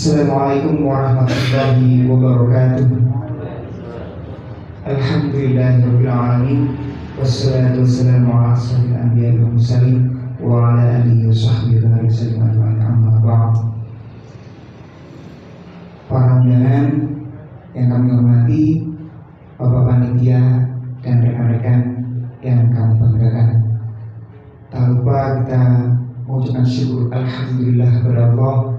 Assalamualaikum warahmatullahi wabarakatuh. Alhamdulillahirabbil alamin. Wassalatu wassalamu ala asyrofil anbiya'i wal mursalin wa ala alihi washabbihi wa sallam ajma'in, amma ba'd. Para undangan yang kami hormati, Bapak Panitia dan rekan-rekan yang kami banggakan. Tak lupa kita mengucapkan syukur alhamdulillah kepada Allah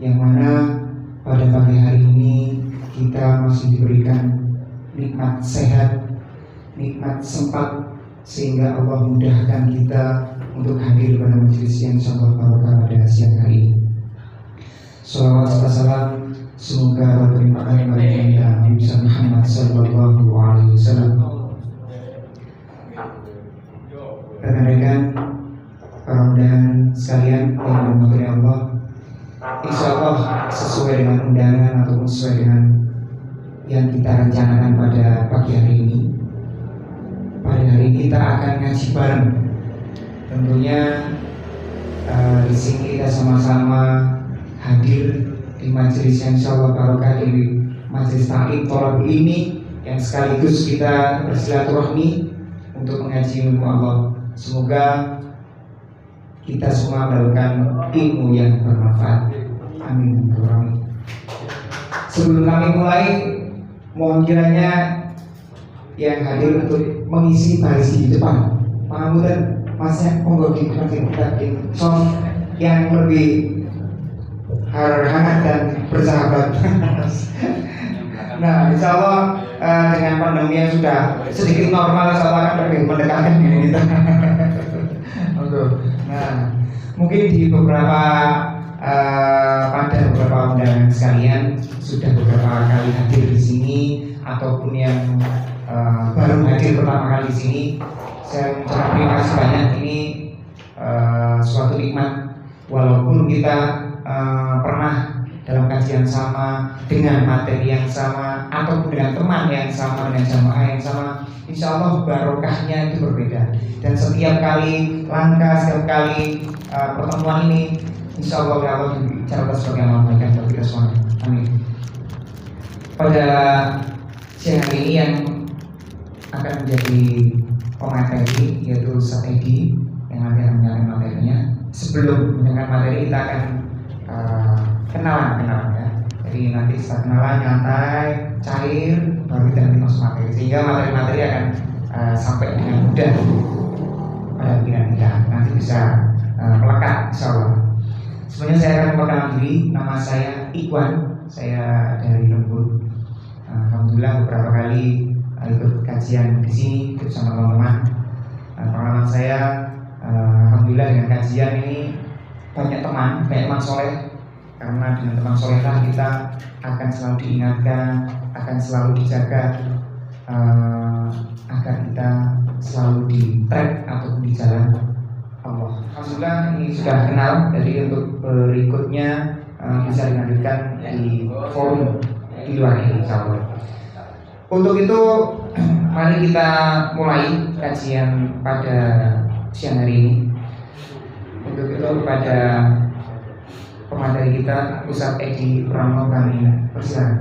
yang mana pada pagi hari ini kita masih diberikan nikmat sehat, nikmat sempat, sehingga Allah mudahkan kita untuk hadir pada majelis yang insyaallah barokah pada siang hari ini. Shalawat serta salam semoga terlimpahkan kepada kita Nabi Muhammad sallallahu alaihi wasallam. Rekan-rekan, para undangan sekalian yang dirahmati Allah, insyaallah sesuai dengan undangan ataupun sesuai dengan yang kita rencanakan pada pagi hari ini. Pada hari ini kita akan ngaji bareng. Tentunya di sini kita sama-sama hadir di majelis yang insyaallah barokah, di majelis ta'lim thalabul ilmi yang sekaligus kita bersilaturahmi untuk mengaji ilmu Allah. Semoga kita semua mendapatkan ilmu yang bermanfaat. Amin. Sebelum kami mulai, mohon kiranya yang hadir untuk mengisi baris di depan, pangapunten masnya monggo diperhatikan song yang lebih hangat dan bersahabat. Nah, insya Allah dengan pandemi yang sudah sedikit normal, insya Allah akan lebih mendekatkan diri kita. Nah, mungkin di beberapa pada beberapa undangan sekalian sudah beberapa kali hadir di sini ataupun yang baru hadir pertama kali di sini, saya mengucapkan terima kasih banyak. Ini suatu nikmat, walaupun kita pernah dalam kajian sama, dengan materi yang sama, ataupun dengan teman yang sama, dengan jamaah yang sama, insya Allah barokahnya itu berbeda. Dan setiap kali langkah, setiap kali pertemuan ini, insya Allah ya Allah dicatat sebagai amal kebaikan bagi kita semua. Amin. Pada siang hari ini yang akan menjadi pemateri yaitu Ustaz Edi yang nanti akan menyampaikan materinya. Sebelum mendengar materi kita akan kenalan ya. Jadi nanti setelah kenalan nyantai, cair, baru kita nanti masuk materi, sehingga materi-materi akan sampai dengan mudah pada pikiran kita, nanti bisa melekat insyaallah. Sebenarnya saya akan memperkenalkan diri, nama saya Ikhwan, saya dari Lembut. Alhamdulillah beberapa kali ikut kajian di sini bersama teman-teman. Pengalaman saya, alhamdulillah dengan kajian ini banyak teman soleh. Karena dengan teman soleh lah kita akan selalu diingatkan, akan selalu dijaga agar kita selalu di track ataupun di jalan Allah. Alhamdulillah ini sudah kenal, jadi untuk berikutnya bisa dilanjutkan di forum di luar ini insyaallah. Untuk itu mari kita mulai kajian pada siang hari ini. Untuk itu kepada pemateri kita Ustaz Edi Pranowo kami persilakan.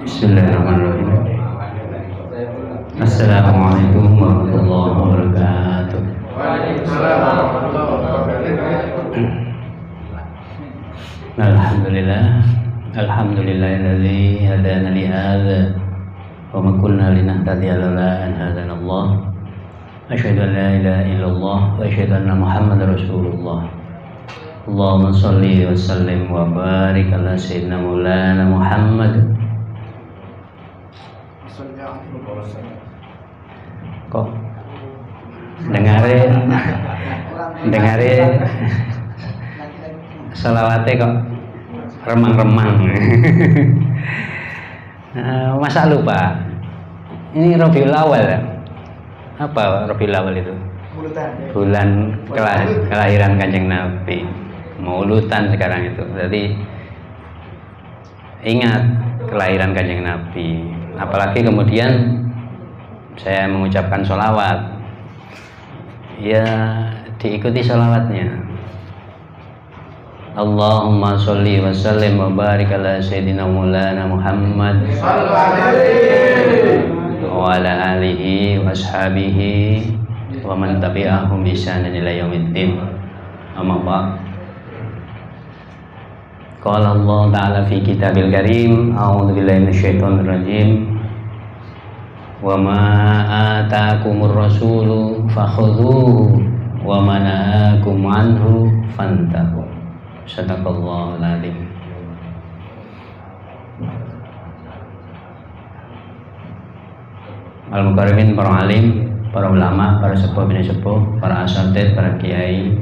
Bismillahirrahmanirrahim. Assalamualaikum warahmatullahi wabarakatuh. Waalaikumsalam warahmatullahi wabarakatuh. Alhamdulillah, alhamdulillahilladzi hadana li hadza wa ma kunna linahtadiya laula an hadana Allah. Asyhadu an la ilaha illallah wa asyhadu anna Muhammadar Rasulullah. Allahumma shalli wa sallim wa barik ala sayyidina Maulana Muhammad. Kok dengarin salawatnya kok remang-remang. Masa lupa ini Rabiul Awal ya? Apa Rabiul Awal itu? Bulan kelahiran Kanjeng Nabi. Mauludan sekarang itu. Jadi ingat kelahiran Kanjeng Nabi. Apalagi kemudian saya mengucapkan sholawat, ya diikuti sholawatnya. Allahumma sholli wa sallim wa barik ala sayyidina maulana Muhammad wa ala alihi wa ashabihi wa man tabi'ahum bi ihsanin ila yaumiddin. Amma ba'd. Qala Allah ta'ala fi kitabil karim, a'udzu billahi minasyaitonir rajim. Wa ma ataakumur rasulu fakhudhuhu wa ma nahakum anhu fantahu. Sadaqallahul adzim. Al-Mukarramin, para alim, para ulama, para sepuh bini sepuh, para asatidz, para kiai,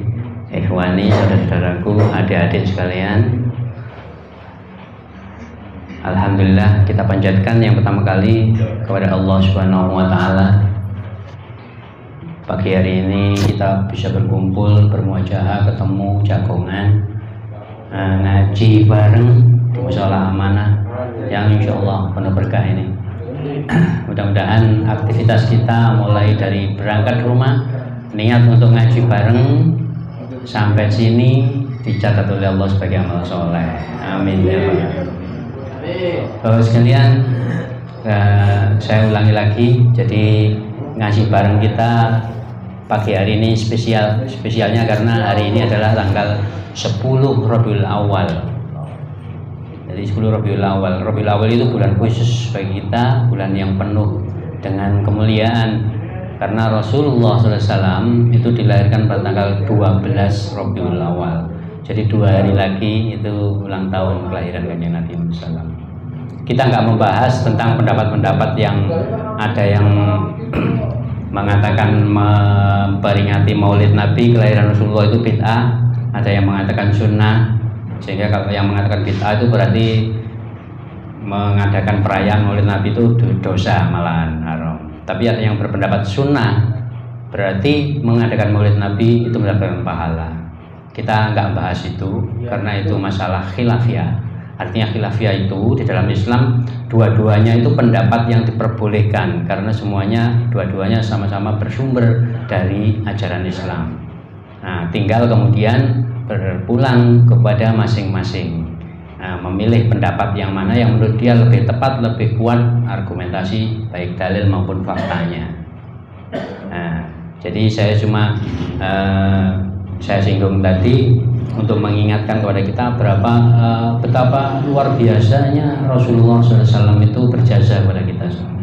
ikhwani, saudara-saudaraku, adik-adik sekalian. Alhamdulillah, kita panjatkan yang pertama kali kepada Allah Subhanahu wa taala. Pagi hari ini kita bisa berkumpul, bermuajahah, ketemu, jagongan, ngaji bareng di mushola amanah yang insyaallah penuh berkah ini. Mudah-mudahan aktivitas kita mulai dari berangkat rumah, niat untuk ngaji bareng sampai sini dicatat oleh Allah sebagai amal soleh. Amin ya rabbal. Bapak sekalian, saya ulangi lagi, jadi ngaji bareng kita pagi hari ini spesialnya karena hari ini adalah tanggal 10 Rabiul Awal. Jadi 10 Rabiul Awal. Rabiul Awal itu bulan khusus bagi kita, bulan yang penuh dengan kemuliaan. Karena Rasulullah SAW itu dilahirkan pada tanggal 12 Rabiul Awal. Jadi 2 hari lagi itu ulang tahun kelahiran Kanjeng Nabi SAW. Kita nggak membahas tentang pendapat-pendapat yang ada yang mengatakan memperingati Maulid Nabi kelahiran Rasulullah itu bid'ah, ada yang mengatakan sunnah. Sehingga kalau yang mengatakan bid'ah itu berarti mengadakan perayaan Maulid Nabi itu dosa, malahan haram. Tapi ada yang berpendapat sunnah, berarti mengadakan Maulid Nabi itu mendapatkan pahala. Kita nggak bahas itu karena itu masalah khilafiyah. Artinya khilafiyah itu di dalam Islam dua-duanya itu pendapat yang diperbolehkan karena dua-duanya sama-sama bersumber dari ajaran Islam. Nah, tinggal kemudian berpulang kepada masing-masing, memilih pendapat yang mana yang menurut dia lebih tepat, lebih kuat argumentasi baik dalil maupun faktanya. Nah, jadi saya cuma saya singgung tadi untuk mengingatkan kepada kita betapa luar biasanya Rasulullah SAW itu berjasa kepada kita semua.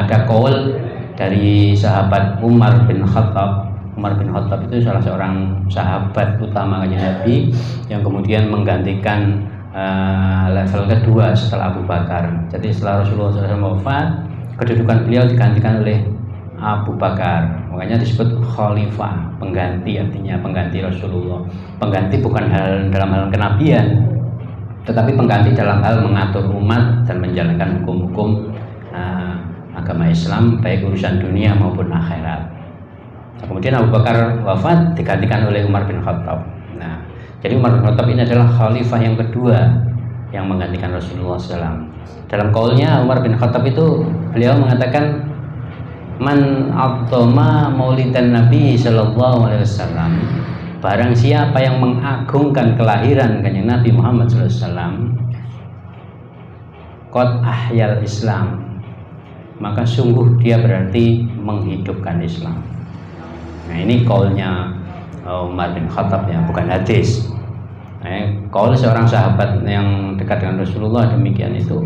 Ada qaul dari sahabat Umar bin Khattab. Umar bin Khattab itu salah seorang sahabat utama Kanjeng Nabi yang kemudian menggantikan level kedua setelah Abu Bakar. Jadi setelah Rasulullah SAW wafat, kedudukan beliau digantikan oleh Abu Bakar, makanya disebut khalifah, pengganti, artinya pengganti Rasulullah. Pengganti bukan dalam hal kenabian, tetapi pengganti dalam hal mengatur umat dan menjalankan hukum-hukum agama Islam, baik urusan dunia maupun akhirat. Nah, kemudian Abu Bakar wafat, digantikan oleh Umar bin Khattab. Nah, jadi Umar bin Khattab ini adalah khalifah yang kedua yang menggantikan Rasulullah SAW. Dalam qaulnya Umar bin Khattab itu beliau mengatakan, man a'dhama maulidan Nabi sallallahu alaihi wasallam, barang siapa yang mengagungkan kelahiran Kanjeng Nabi Muhammad sallallahu alaihi wasallam, qad ahyal Islam, maka sungguh dia berarti menghidupkan Islam. Nah, ini qaulnya Umar bin Khattab ya, bukan hadis. Qaul seorang sahabat yang dekat dengan Rasulullah demikian itu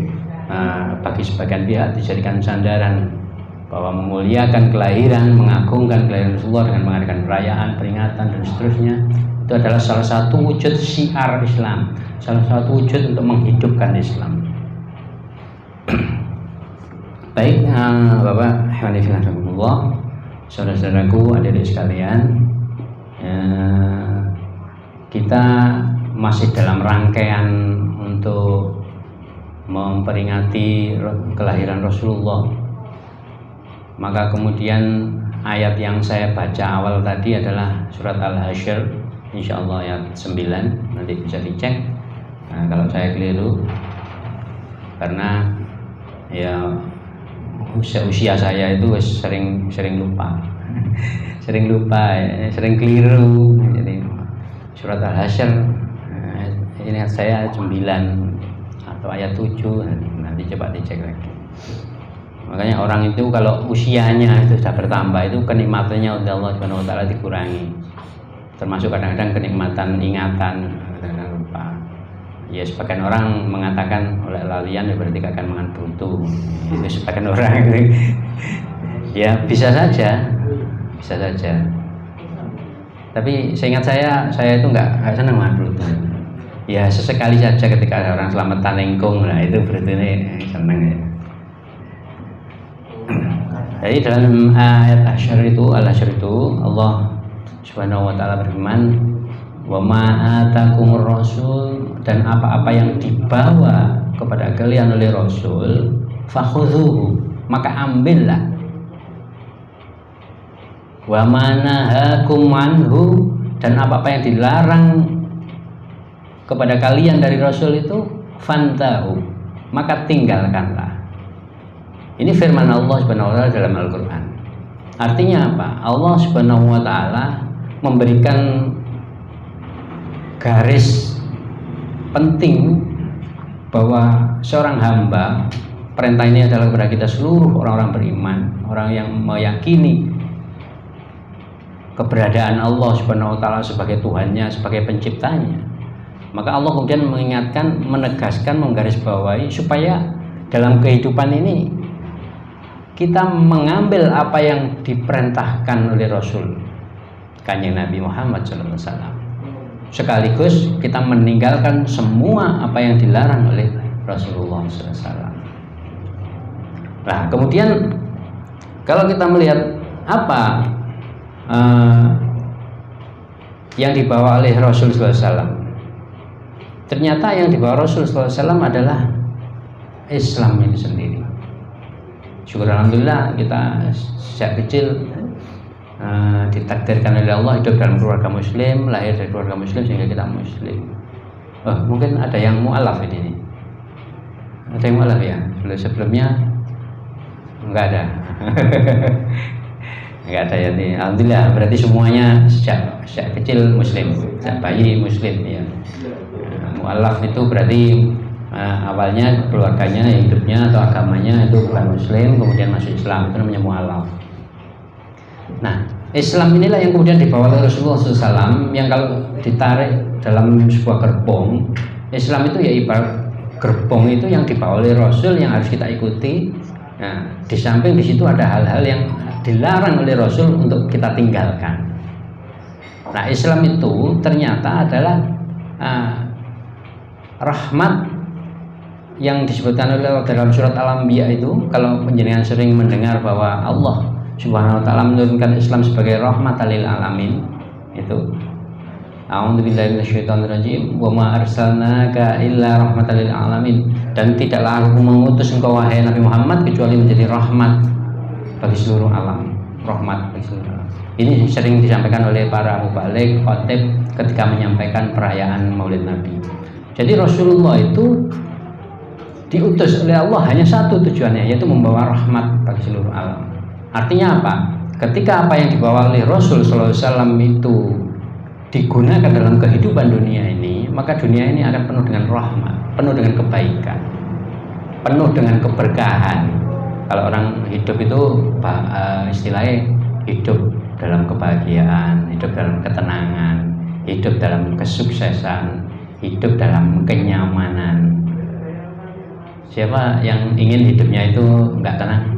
bagi sebagian pihak dijadikan sandaran bahwa memuliakan kelahiran, mengagungkan kelahiran Rasulullah dengan mengadakan perayaan, peringatan dan seterusnya itu adalah salah satu wujud syiar Islam, salah satu wujud untuk menghidupkan Islam. Baik, Bapak Hanifillah, saudara-saudaraku, adik-adik sekalian, kita masih dalam rangkaian untuk memperingati kelahiran Rasulullah. Maka kemudian ayat yang saya baca awal tadi adalah surat Al-Hasyr, insyaallah ayat 9, nanti bisa dicek kalau saya keliru, karena ya usia saya itu sering lupa sering keliru. Jadi surat Al-Hasyr ini saya 9 atau ayat 7, nanti coba dicek lagi. Makanya orang itu kalau usianya itu sudah bertambah, itu kenikmatannya oleh Allah Subhanahu wa taala dikurangi. Termasuk kadang-kadang kenikmatan ingatan, kadang-kadang lupa. Ya sebagian orang mengatakan oleh lalian berarti akan makan buntu. Itu sebagian orang itu. Ya bisa saja. Tapi seingat saya itu nggak senang makan buntu. Ya sesekali saja ketika ada orang selamatan lengkung, nah itu berarti ini senang ya. Jadi dalam ayat Al-Hasyr itu Allah Subhanahu wa taala berfirman, "Wa ma atakumur rasul," dan apa-apa yang dibawa kepada kalian oleh Rasul, fakhudhuhu, maka ambillah. Wa ma nahakum anhu, dan apa-apa yang dilarang kepada kalian dari Rasul itu, fantahu, maka tinggalkanlah. Ini firman Allah Subhanahu wa taala dalam Al-Qur'an. Artinya apa? Allah Subhanahu wa taala memberikan garis penting bahwa seorang hamba, perintah ini adalah kepada kita seluruh orang-orang beriman, orang yang meyakini keberadaan Allah Subhanahu wa taala sebagai Tuhannya, sebagai penciptanya. Maka Allah kemudian mengingatkan, menegaskan, menggarisbawahi supaya dalam kehidupan ini kita mengambil apa yang diperintahkan oleh Rasul Kanjeng Nabi Muhammad SAW. Sekaligus kita meninggalkan semua apa yang dilarang oleh Rasulullah SAW. Nah, kemudian kalau kita melihat apa yang dibawa oleh Rasul SAW, ternyata yang dibawa Rasul SAW adalah Islam itu sendiri. Syukur alhamdulillah kita sejak kecil ditakdirkan oleh Allah hidup dalam keluarga muslim, lahir dari keluarga muslim sehingga kita muslim. Mungkin ada yang mu'alaf ini. Ada yang mu'alaf ya? Sebelumnya enggak ada. Enggak ada ya nih. Alhamdulillah berarti semuanya sejak kecil muslim, sejak bayi muslim ya. Mu'alaf itu berarti awalnya keluarganya, hidupnya atau agamanya itu bukan muslim, kemudian masuk Islam, itu namanya mu'alaf. Nah, Islam inilah yang kemudian dibawa oleh Rasulullah SAW, yang kalau ditarik dalam sebuah gerbong, Islam itu ya ibarat gerbong itu yang dibawa oleh Rasul yang harus kita ikuti. Nah, di samping di situ ada hal-hal yang dilarang oleh Rasul untuk kita tinggalkan. Nah, Islam itu ternyata adalah rahmat yang disebutkan oleh dalam surat Al-Anbiya itu. Kalau penjenengan sering mendengar bahwa Allah Subhanahu wa taala menurunkan Islam sebagai rahmatan lil alamin, itu a'udzubillahi minasyaitonirrajim, wa ma arsalnaka illa rahmatan lil alamin, dan tidaklah aku mengutus engkau wahai Nabi Muhammad kecuali menjadi rahmat bagi seluruh alam, rahmat bagi seluruh alam. Ini sering disampaikan oleh para mubaligh, khatib ketika menyampaikan perayaan Maulid Nabi. Jadi Rasulullah itu diutus oleh Allah hanya satu tujuannya, yaitu membawa rahmat bagi seluruh alam. Artinya apa? Ketika apa yang dibawa oleh Rasul SAW itu digunakan dalam kehidupan dunia ini, maka dunia ini akan penuh dengan rahmat, penuh dengan kebaikan, penuh dengan keberkahan. Kalau orang hidup itu istilahnya hidup dalam kebahagiaan, hidup dalam ketenangan, hidup dalam kesuksesan, hidup dalam kenyamanan. Siapa yang ingin hidupnya itu enggak tenang?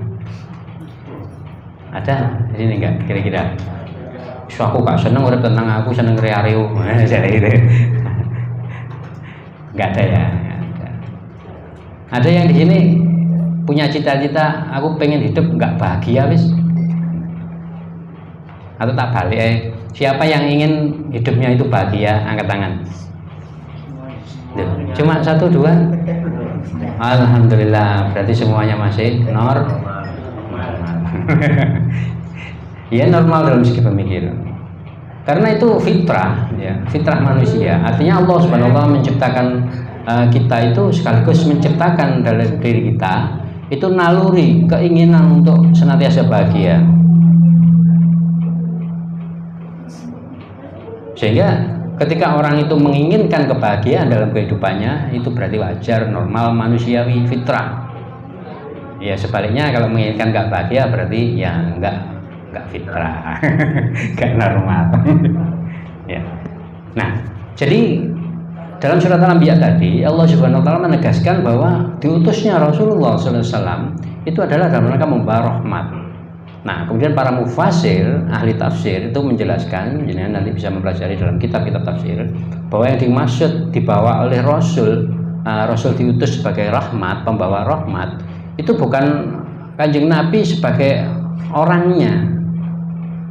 Ada di sini enggak kira-kira? So, aku gak seneng urip tenang, aku seneng ria-riu. Jadi gitu. Enggak ada ya. Ada yang di sini punya cita-cita, aku pengen hidup enggak bahagia wis. Atau tak balik, siapa yang ingin hidupnya itu bahagia, angkat tangan. Cuma 1, 2. Alhamdulillah, berarti semuanya masih normal. Ya normal dalam segi pemikiran. Karena itu fitrah, ya, fitrah manusia. Artinya Allah Subhanahu wa taala menciptakan kita itu sekaligus menciptakan dalam diri kita itu naluri, keinginan untuk senantiasa bahagia. Sehingga ketika orang itu menginginkan kebahagiaan dalam kehidupannya, itu berarti wajar, normal, manusiawi, fitrah. Ya sebaliknya kalau menginginkan nggak bahagia berarti ya nggak fitrah, nggak normal. Ya. Nah, jadi dalam surat Al-Anbiya tadi Allah Subhanahu Wa Taala menegaskan bahwa diutusnya Rasulullah SAW itu adalah dalam rangka membawa rahmat. Nah, kemudian para mufasir, ahli tafsir itu menjelaskan, jadi nanti bisa mempelajari dalam kitab-kitab tafsir, bahwa yang dimaksud dibawa oleh Rasul diutus sebagai rahmat, pembawa rahmat, itu bukan Kanjeng Nabi sebagai orangnya,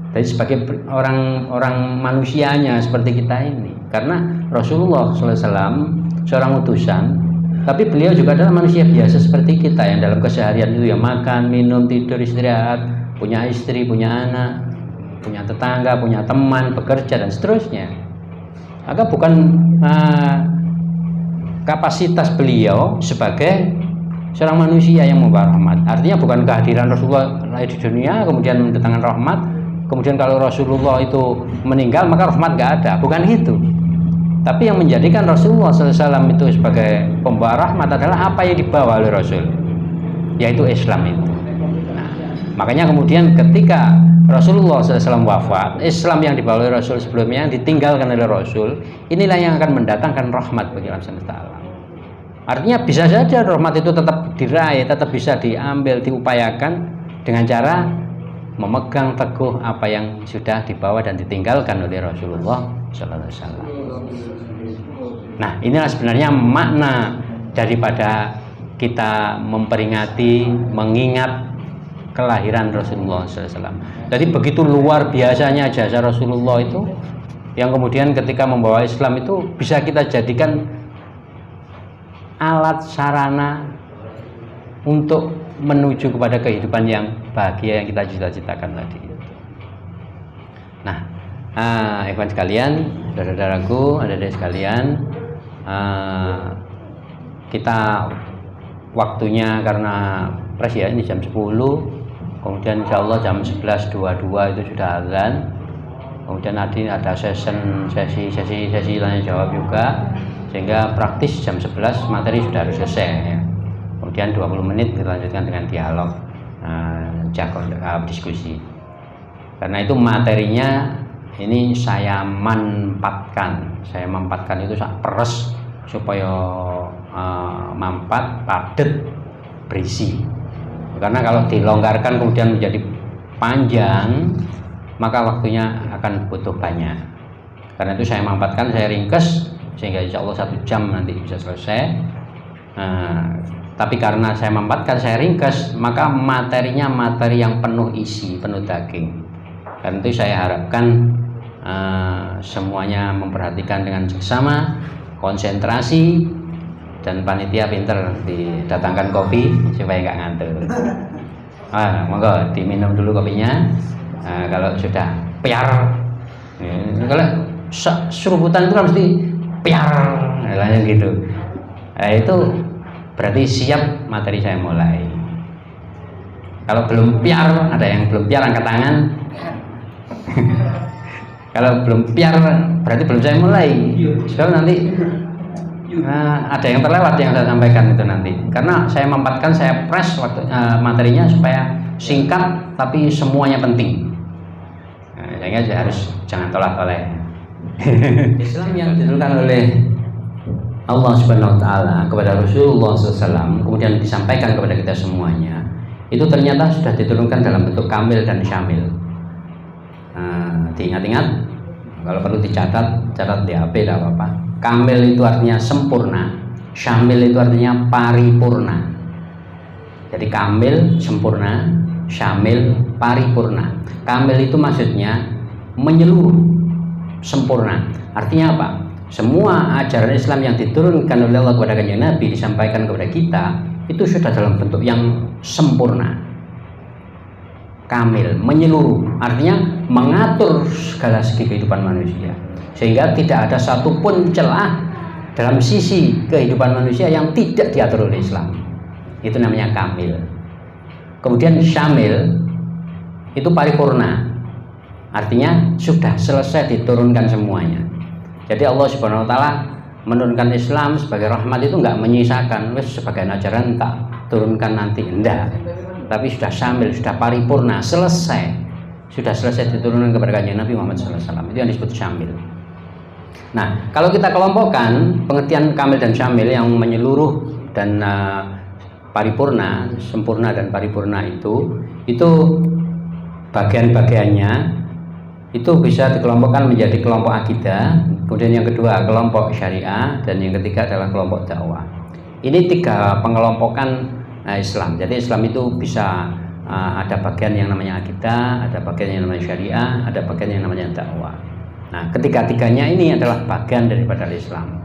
tapi sebagai orang manusianya seperti kita ini. Karena Rasulullah SAW seorang utusan, tapi beliau juga adalah manusia biasa seperti kita yang dalam keseharian itu ya makan, minum, tidur, istirahat, punya istri, punya anak, punya tetangga, punya teman, bekerja dan seterusnya. Maka bukan kapasitas beliau sebagai seorang manusia yang membawa rahmat. Artinya bukan kehadiran Rasulullah lahir di dunia kemudian mendatangkan rahmat, kemudian kalau Rasulullah itu meninggal maka rahmat nggak ada. Bukan itu. Tapi yang menjadikan Rasulullah SAW itu sebagai pembawa rahmat adalah apa yang dibawa oleh Rasul, yaitu Islam itu. Makanya kemudian ketika Rasulullah SAW wafat, Islam yang dibawa oleh Rasul sebelumnya yang ditinggalkan oleh Rasul, inilah yang akan mendatangkan rahmat bagi alam semesta alam. Artinya bisa saja rahmat itu tetap diraih, tetap bisa diambil, diupayakan dengan cara memegang teguh apa yang sudah dibawa dan ditinggalkan oleh Rasulullah SAW. Nah, inilah sebenarnya makna daripada kita memperingati, mengingat kelahiran Rasulullah SAW. Jadi begitu luar biasanya jasa Rasulullah itu, yang kemudian ketika membawa Islam itu bisa kita jadikan alat sarana untuk menuju kepada kehidupan yang bahagia yang kita cita-citakan tadi. Nah, ikhwan sekalian, saudara-saudaraku, adik-adik sekalian, kita waktunya karena pres ya, ini jam 10, kemudian insya Allah jam 11.22 itu sudah azan, kemudian nanti ada sesi tanya jawab juga, sehingga praktis jam 11 materi sudah harus selesai ya. Kemudian 20 menit dilanjutkan dengan dialog, diskusi. Karena itu materinya ini saya mampatkan itu sak peres supaya mampat, padat, berisi. Karena kalau dilonggarkan kemudian menjadi panjang, maka waktunya akan butuh banyak. Karena itu saya mampatkan, saya ringkes sehingga insya Allah 1 jam nanti bisa selesai. Tapi karena saya mampatkan, saya ringkes, maka materinya materi yang penuh isi, penuh daging. Karena itu saya harapkan semuanya memperhatikan dengan seksama, konsentrasi, dan panitia pinter didatangkan kopi supaya nggak ngantuk. Monggo diminum dulu kopinya. Kalau sudah piar, kalau seruputan itu kan mesti piar, gitu. Itu berarti siap materi saya mulai. Kalau belum piar, ada yang belum piar angkat tangan. Kalau belum piar berarti belum saya mulai. Sebab nanti ada yang terlewat yang saya sampaikan itu nanti. Karena saya mampatkan, saya press waktu materinya supaya singkat tapi semuanya penting. Sehingga saya harus jangan tolak-tolak. Islam yang diturunkan oleh Allah Subhanahu Wa Taala kepada Rasulullah SAW kemudian disampaikan kepada kita semuanya, itu ternyata sudah diturunkan dalam bentuk kamil dan syamil. Diingat-ingat, kalau perlu dicatat, catat di HP tidak apa-apa. Kamil itu artinya sempurna, syamil itu artinya paripurna. Jadi kamil sempurna, syamil paripurna. Kamil itu maksudnya menyeluruh, sempurna. Artinya apa? Semua ajaran Islam yang diturunkan oleh Allah kepada Kanjeng Nabi disampaikan kepada kita itu sudah dalam bentuk yang sempurna, kamil, menyeluruh. Artinya mengatur segala segi kehidupan manusia, sehingga tidak ada satupun celah dalam sisi kehidupan manusia yang tidak diatur oleh Islam. Itu namanya kamil. Kemudian syamil itu paripurna, artinya sudah selesai diturunkan semuanya. Jadi Allah Subhanahu wa taala menurunkan Islam sebagai rahmat itu enggak menyisakan wis sebagian ajaran tak turunkan nanti, enggak. Tapi sudah syamil, sudah paripurna, selesai. Sudah selesai diturunkan kepada Kanjeng Nabi Muhammad SAW. Itu yang disebut syamil. Nah, kalau kita kelompokkan pengertian kamil dan syamil yang menyeluruh dan paripurna, sempurna dan paripurna itu bagian-bagiannya itu bisa dikelompokkan menjadi kelompok akidah, kemudian yang kedua kelompok syariah, dan yang ketiga adalah kelompok dakwah. Ini 3 pengelompokan Islam. Jadi Islam itu bisa ada bagian yang namanya akidah, ada bagian yang namanya syariah, ada bagian yang namanya dakwah. Nah, ketiga-tiganya ini adalah bagian daripada Islam.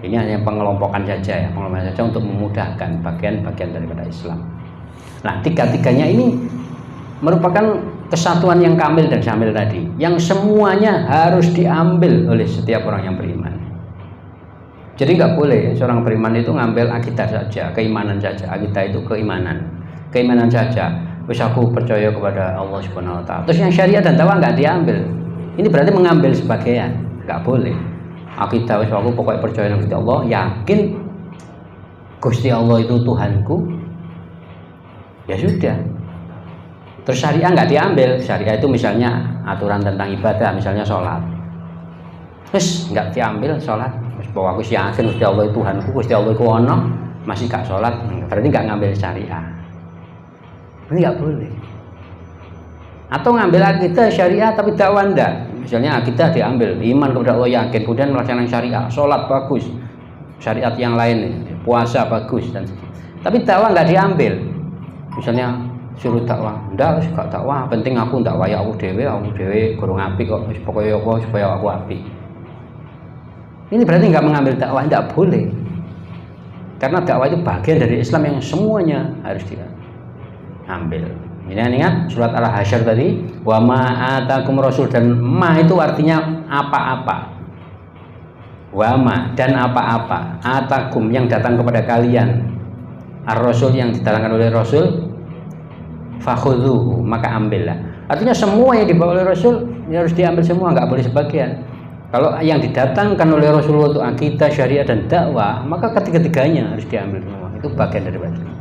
Ini hanya pengelompokan saja ya, pengelompokan saja untuk memudahkan bagian-bagian daripada Islam. Nah, 3-tiganya ini merupakan kesatuan yang kamil dan syamil tadi, yang semuanya harus diambil oleh setiap orang yang beriman. Jadi nggak boleh seorang beriman itu ngambil akidah saja, keimanan saja. Akidah itu keimanan saja. Wis aku percaya kepada Allah Subhanahu wa taala. Terus yang syariah dan dakwah nggak diambil. Ini berarti mengambil sebagian, nggak boleh. Akidah wis aku pokoknya percaya Gusti Allah, yakin Gusti Allah itu Tuhanku. Ya sudah. Terus syariah nggak diambil. Syariah itu misalnya aturan tentang ibadah, misalnya sholat. Terus nggak diambil sholat. Bahwa aku yakin Gusti Allah itu Tuhanku, Gusti Allah itu ono, masih gak sholat, berarti nggak ngambil syariah. Ini nggak boleh. Atau ngambil akidah syariah tapi dakwah enggak. Misalnya akidah diambil, iman kepada Allah yakin, kemudian melaksanakan syariah, sholat bagus, syariat yang lain, puasa bagus dan tapi dakwah nggak diambil. Misalnya suruh dakwah, enggak, gak dakwah, penting aku dakwah ya aku dewe kurang apik kok, pokoknya apa supaya aku apik. Ini berarti nggak mengambil dakwah, tidak boleh. Karena dakwah itu bagian dari Islam yang semuanya harus diambil. Ini ingat surat Al-Hasyr tadi, wa ma atakum rasul, dan ma itu artinya apa-apa. Wa ma dan apa-apa, atakum yang datang kepada kalian, ar-rasul yang didatangkan oleh Rasul, fakhudhuhu maka ambillah. Artinya semua yang dibawa oleh Rasul harus diambil semua, nggak boleh sebagian. Kalau yang didatangkan oleh Rasulullah itu akidah, syariah dan dakwah, maka ketiga-tiganya harus diambil semua. Itu bagian dari Islam.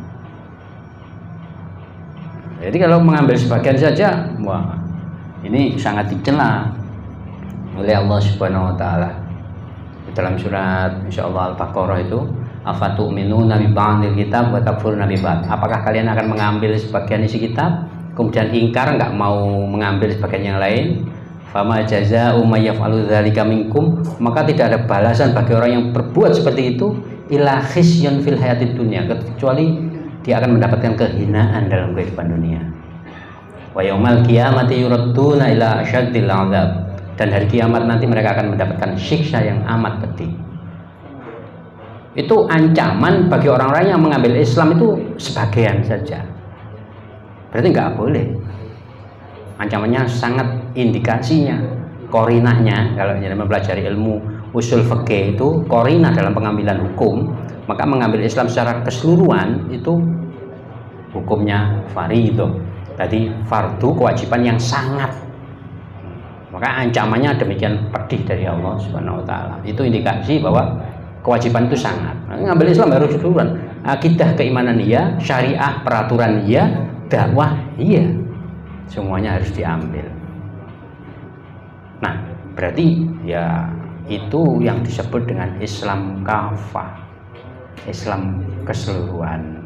Jadi kalau mengambil sebagian saja, wah, ini sangat dicela oleh Allah Subhanahu wa taala. Dalam surat insyaallah Al-Baqarah itu, afatu'minuna bi ba'dil kitab wa takfuruna bi ba'd. Apakah kalian akan mengambil sebagian isi kitab, kemudian ingkar enggak mau mengambil sebagian yang lain? Fama jazaa'u may yaf'alu dzalika minkum, maka tidak ada balasan bagi orang yang berbuat seperti itu illa khizyun fil hayatid dunya, kecuali dia akan mendapatkan kehinaan dalam kehidupan dunia. Wa yaumal qiyamati yuradduna ila asyaddil 'adzab, dan hari kiamat nanti mereka akan mendapatkan siksa yang amat pedih. Itu ancaman bagi orang-orang yang mengambil Islam itu sebagian saja. Berarti nggak boleh. Ancamannya sangat, indikasinya, korinahnya, kalau kita mempelajari ilmu usul fikih itu korinah dalam pengambilan hukum, maka mengambil Islam secara keseluruhan itu hukumnya fardhu, tadi fardu, kewajiban yang sangat, maka ancamannya demikian pedih dari Allah Subhanahu wa taala. Itu indikasi bahwa kewajiban itu sangat. Mengambil Islam harus keseluruhan, akidah, keimanan iya, syariah, peraturan iya, dakwah iya, semuanya harus diambil. Nah, berarti ya itu yang disebut dengan Islam kafah, Islam keseluruhan.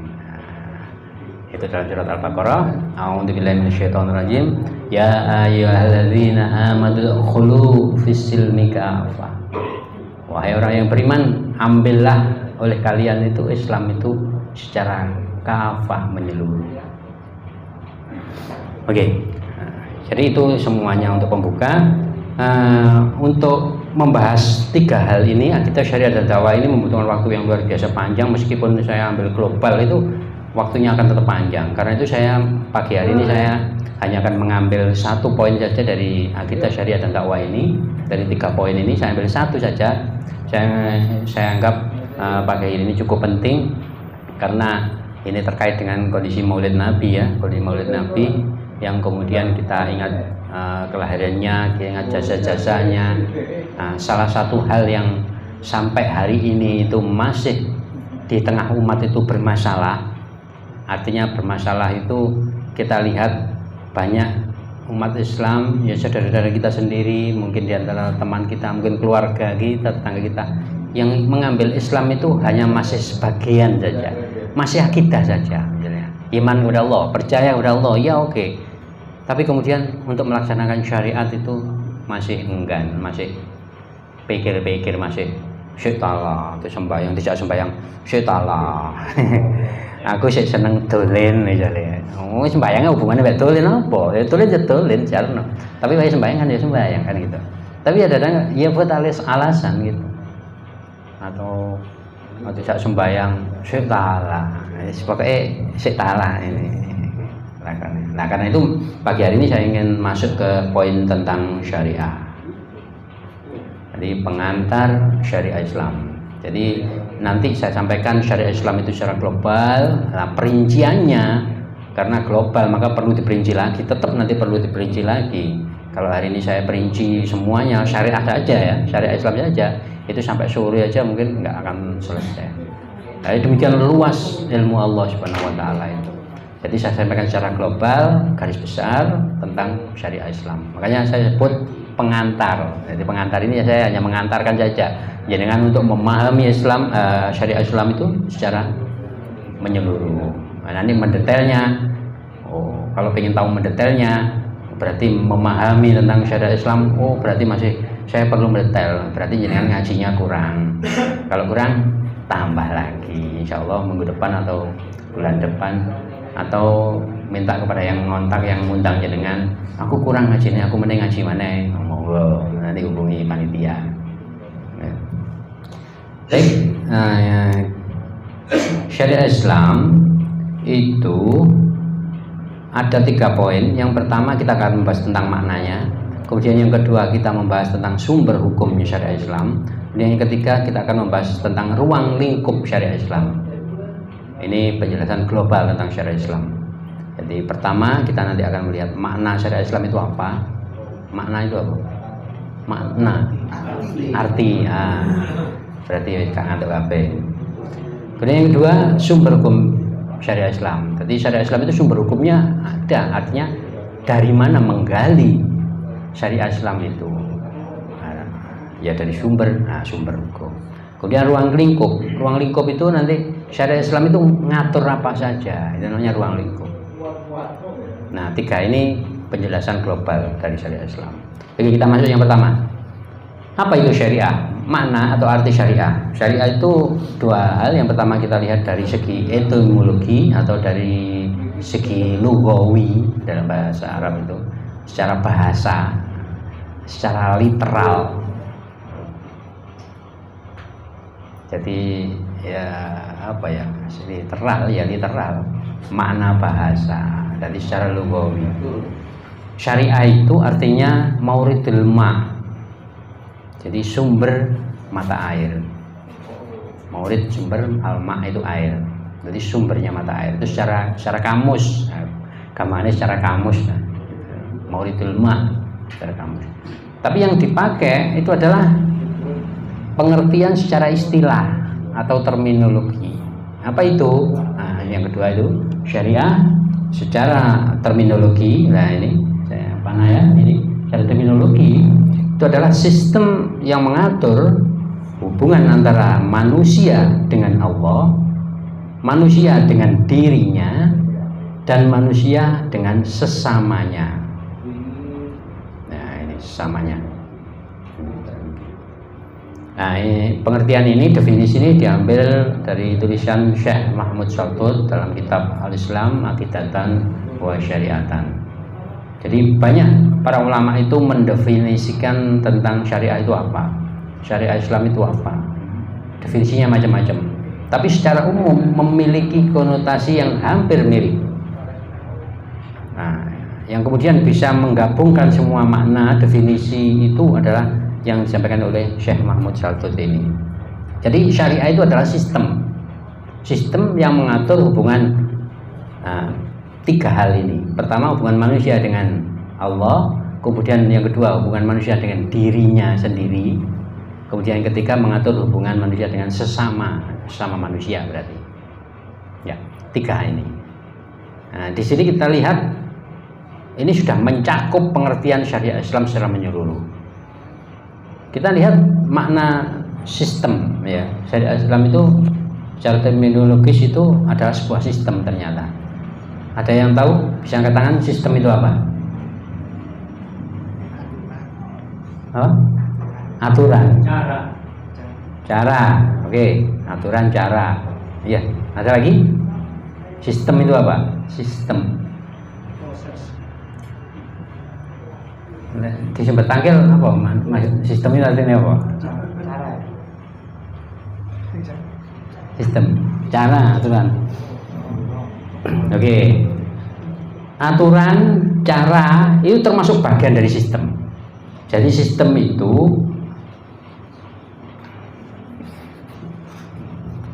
Itu dalam surat Al-Baqarah, a'udzubillahi minasyaitonirrajim, ya ayyuhalladzina amanu khulu fis-silmi kafah. Wahai orang yang beriman, ambillah oleh kalian itu Islam itu secara kafah, menyeluruh. Oke, jadi itu semuanya untuk pembuka. Untuk membahas 3 hal ini, akidah, syariah dan dakwah, ini membutuhkan waktu yang luar biasa panjang. Meskipun saya ambil global itu waktunya akan tetap panjang. Karena itu saya pagi hari ini saya hanya akan mengambil 1 poin saja dari akidah, syariah dan dakwah ini. Dari 3 poin ini saya ambil 1 saja. Saya anggap pagi hari ini cukup penting karena ini terkait dengan kondisi Maulid Nabi ya, kondisi Maulid Nabi yang kemudian kita ingat kelahirannya, kita ingat jasa-jasanya. Nah, salah satu hal yang sampai hari ini itu masih di tengah umat itu bermasalah. Artinya bermasalah itu kita lihat banyak umat Islam, ya saudara-saudara kita sendiri, mungkin diantara teman kita, mungkin keluarga kita, tetangga kita, yang mengambil Islam itu hanya masih sebagian saja, masih akidah saja, iman kepada Allah, percaya kepada Allah, ya oke. Tapi kemudian untuk melaksanakan syariat itu masih enggan, masih pikir-pikir, masih syaitanlah, itu sembahyang, tidak sembahyang, syaitanlah. Aku sih seneng dolen misalnya. Oh, sembahyangnya hubungannya dengan dolen apa? Ya dolen ya dolen, jarno. Tapi kayak sembahyang kan ya sembahyang kan gitu. Tapi ada ya buat alasan gitu. Atau tidak sembahyang, syaitanlah. Pokoknya syaitanlah ini. Nah, karena itu pagi hari ini saya ingin masuk ke poin tentang syariah. Jadi pengantar syariah Islam. Jadi nanti saya sampaikan syariah Islam itu secara global. Nah, perinciannya karena global maka perlu diperinci lagi, tetap nanti perlu diperinci lagi. Kalau hari ini saya perinci semuanya syariah saja ya, syariah Islam saja, itu sampai sore aja mungkin nggak akan selesai. Nah, demikian luas ilmu Allah Subhanahu wa taala itu. Jadi saya sampaikan secara global, garis besar tentang syariah Islam. Makanya saya sebut pengantar. Jadi pengantar ini saya hanya mengantarkan saja. Jangan untuk memahami Islam, syariah Islam itu secara menyeluruh. Nah, nanti mendetailnya. Oh, kalau ingin tahu mendetailnya, berarti memahami tentang syariah Islam. Oh, berarti masih saya perlu mendetail. Berarti jangan ngajinya kurang. Kalau kurang, tambah lagi. Insya Allah minggu depan atau bulan depan, atau minta kepada yang ngontak, yang ngundang jenengan, aku kurang ngajinya, aku mending ngaji mana? Monggo, nanti hubungi panitia. Baik, syariah Islam itu ada 3 poin. Yang pertama kita akan membahas tentang maknanya. Kemudian yang kedua kita membahas tentang sumber hukumnya syariah Islam. Dan yang ketiga kita akan membahas tentang ruang lingkup syariah Islam. Ini penjelasan global tentang syariah Islam. Jadi pertama kita nanti akan melihat makna syariah Islam itu apa. Makna itu apa? Makna, arti. Berarti kan ada apa? Kemudian yang kedua sumber hukum syariah Islam. Jadi syariah Islam itu sumber hukumnya ada. Artinya dari mana menggali syariah Islam itu? Ya dari sumber hukum. Kemudian ruang lingkup itu nanti syariah Islam itu ngatur apa saja, itu namanya ruang lingkup. Nah, 3 ini penjelasan global dari syariah Islam. Jadi kita masuk yang pertama. Apa itu syariah? Makna atau arti syariah? Syariah itu 2 hal. Yang pertama kita lihat dari segi etimologi atau dari segi lugawi dalam bahasa Arab itu, secara bahasa, secara literal. Jadi ya apa ya, literal makna bahasa. Jadi secara lugawi syariah itu artinya mauridul ma, jadi sumber mata air. Maurid sumber, al-ma itu air, jadi sumbernya mata air. Itu secara kamus, gamane secara kamus, mauridul ma secara kamus. Tapi yang dipakai itu adalah pengertian secara istilah atau terminologi. Apa itu? Nah, yang kedua itu syariah secara terminologi. Nah, ini saya panah ya. Ini secara terminologi itu adalah sistem yang mengatur hubungan antara manusia dengan Allah, manusia dengan dirinya, dan manusia dengan sesamanya. Nah, ini sesamanya. Nah, pengertian ini, definisi ini diambil dari tulisan Syekh Mahmud Shaltut dalam kitab Al-Islam Aqidatan wa Syariatan. Jadi banyak para ulama itu mendefinisikan tentang syariah itu apa, syariah Islam itu apa. Definisinya macam-macam, tapi secara umum memiliki konotasi yang hampir mirip. Nah, yang kemudian bisa menggabungkan semua makna definisi itu adalah yang disampaikan oleh Syekh Mahmud Shaltut ini. Jadi syariah itu adalah sistem yang mengatur hubungan tiga hal ini. Pertama, hubungan manusia dengan Allah, kemudian yang kedua hubungan manusia dengan dirinya sendiri, kemudian yang ketiga mengatur hubungan manusia dengan sesama manusia berarti. Ya, tiga ini. Nah, di sini kita lihat ini sudah mencakup pengertian syariat Islam secara menyeluruh. Kita lihat makna sistem ya. Syariat Islam itu secara terminologis itu adalah sebuah sistem ternyata. Ada yang tahu? Bisa angkat tangan, sistem itu apa? Aturan. Cara. Oke, aturan cara. Iya, ada lagi? Sistem itu apa? Sistem. Disebut tangkil apa? Sistem itu artinya apa? Sistem, cara, aturan. Oke. Aturan, cara itu termasuk bagian dari sistem. Jadi sistem itu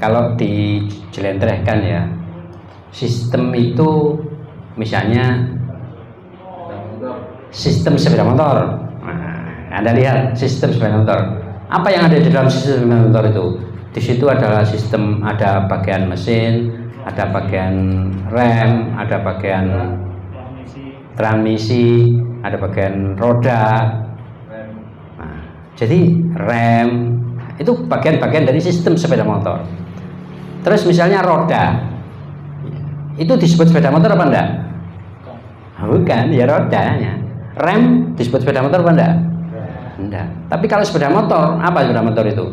kalau dijelentrehkan ya, sistem itu misalnya sistem sepeda motor. Nah, Anda lihat sistem sepeda motor. Apa yang ada di dalam sistem sepeda motor itu? Di situ adalah sistem, ada bagian mesin, ada bagian rem, ada bagian transmisi, ada bagian roda. Nah, jadi rem itu bagian-bagian dari sistem sepeda motor. Terus misalnya roda, itu disebut sepeda motor apa enggak? Bukan, ya rodanya. Rem disebut sepeda motor apa enggak? Enggak. Tapi kalau sepeda motor, apa sepeda motor itu?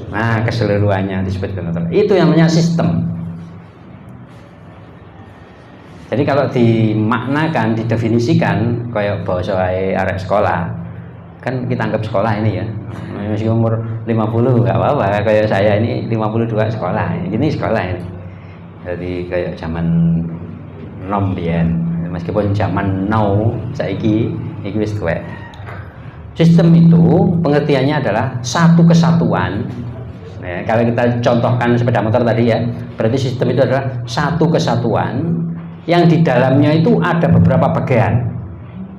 Nah, keseluruhannya disebut sepeda motor. Itu yang namanya sistem. Jadi kalau dimaknakan, didefinisikan kayak bahasa arek sekolah, kan kita anggap sekolah ini ya. Masih umur 50 enggak apa-apa, kayak saya ini 52 sekolah. Ini sekolah ini. Jadi kayak zaman nom biyen. Meskipun zaman now saiki iki wis tuwek. Sistem itu pengertiannya adalah satu kesatuan. Nah, kalau kita contohkan sepeda motor tadi ya, berarti sistem itu adalah satu kesatuan yang di dalamnya itu ada beberapa bagian.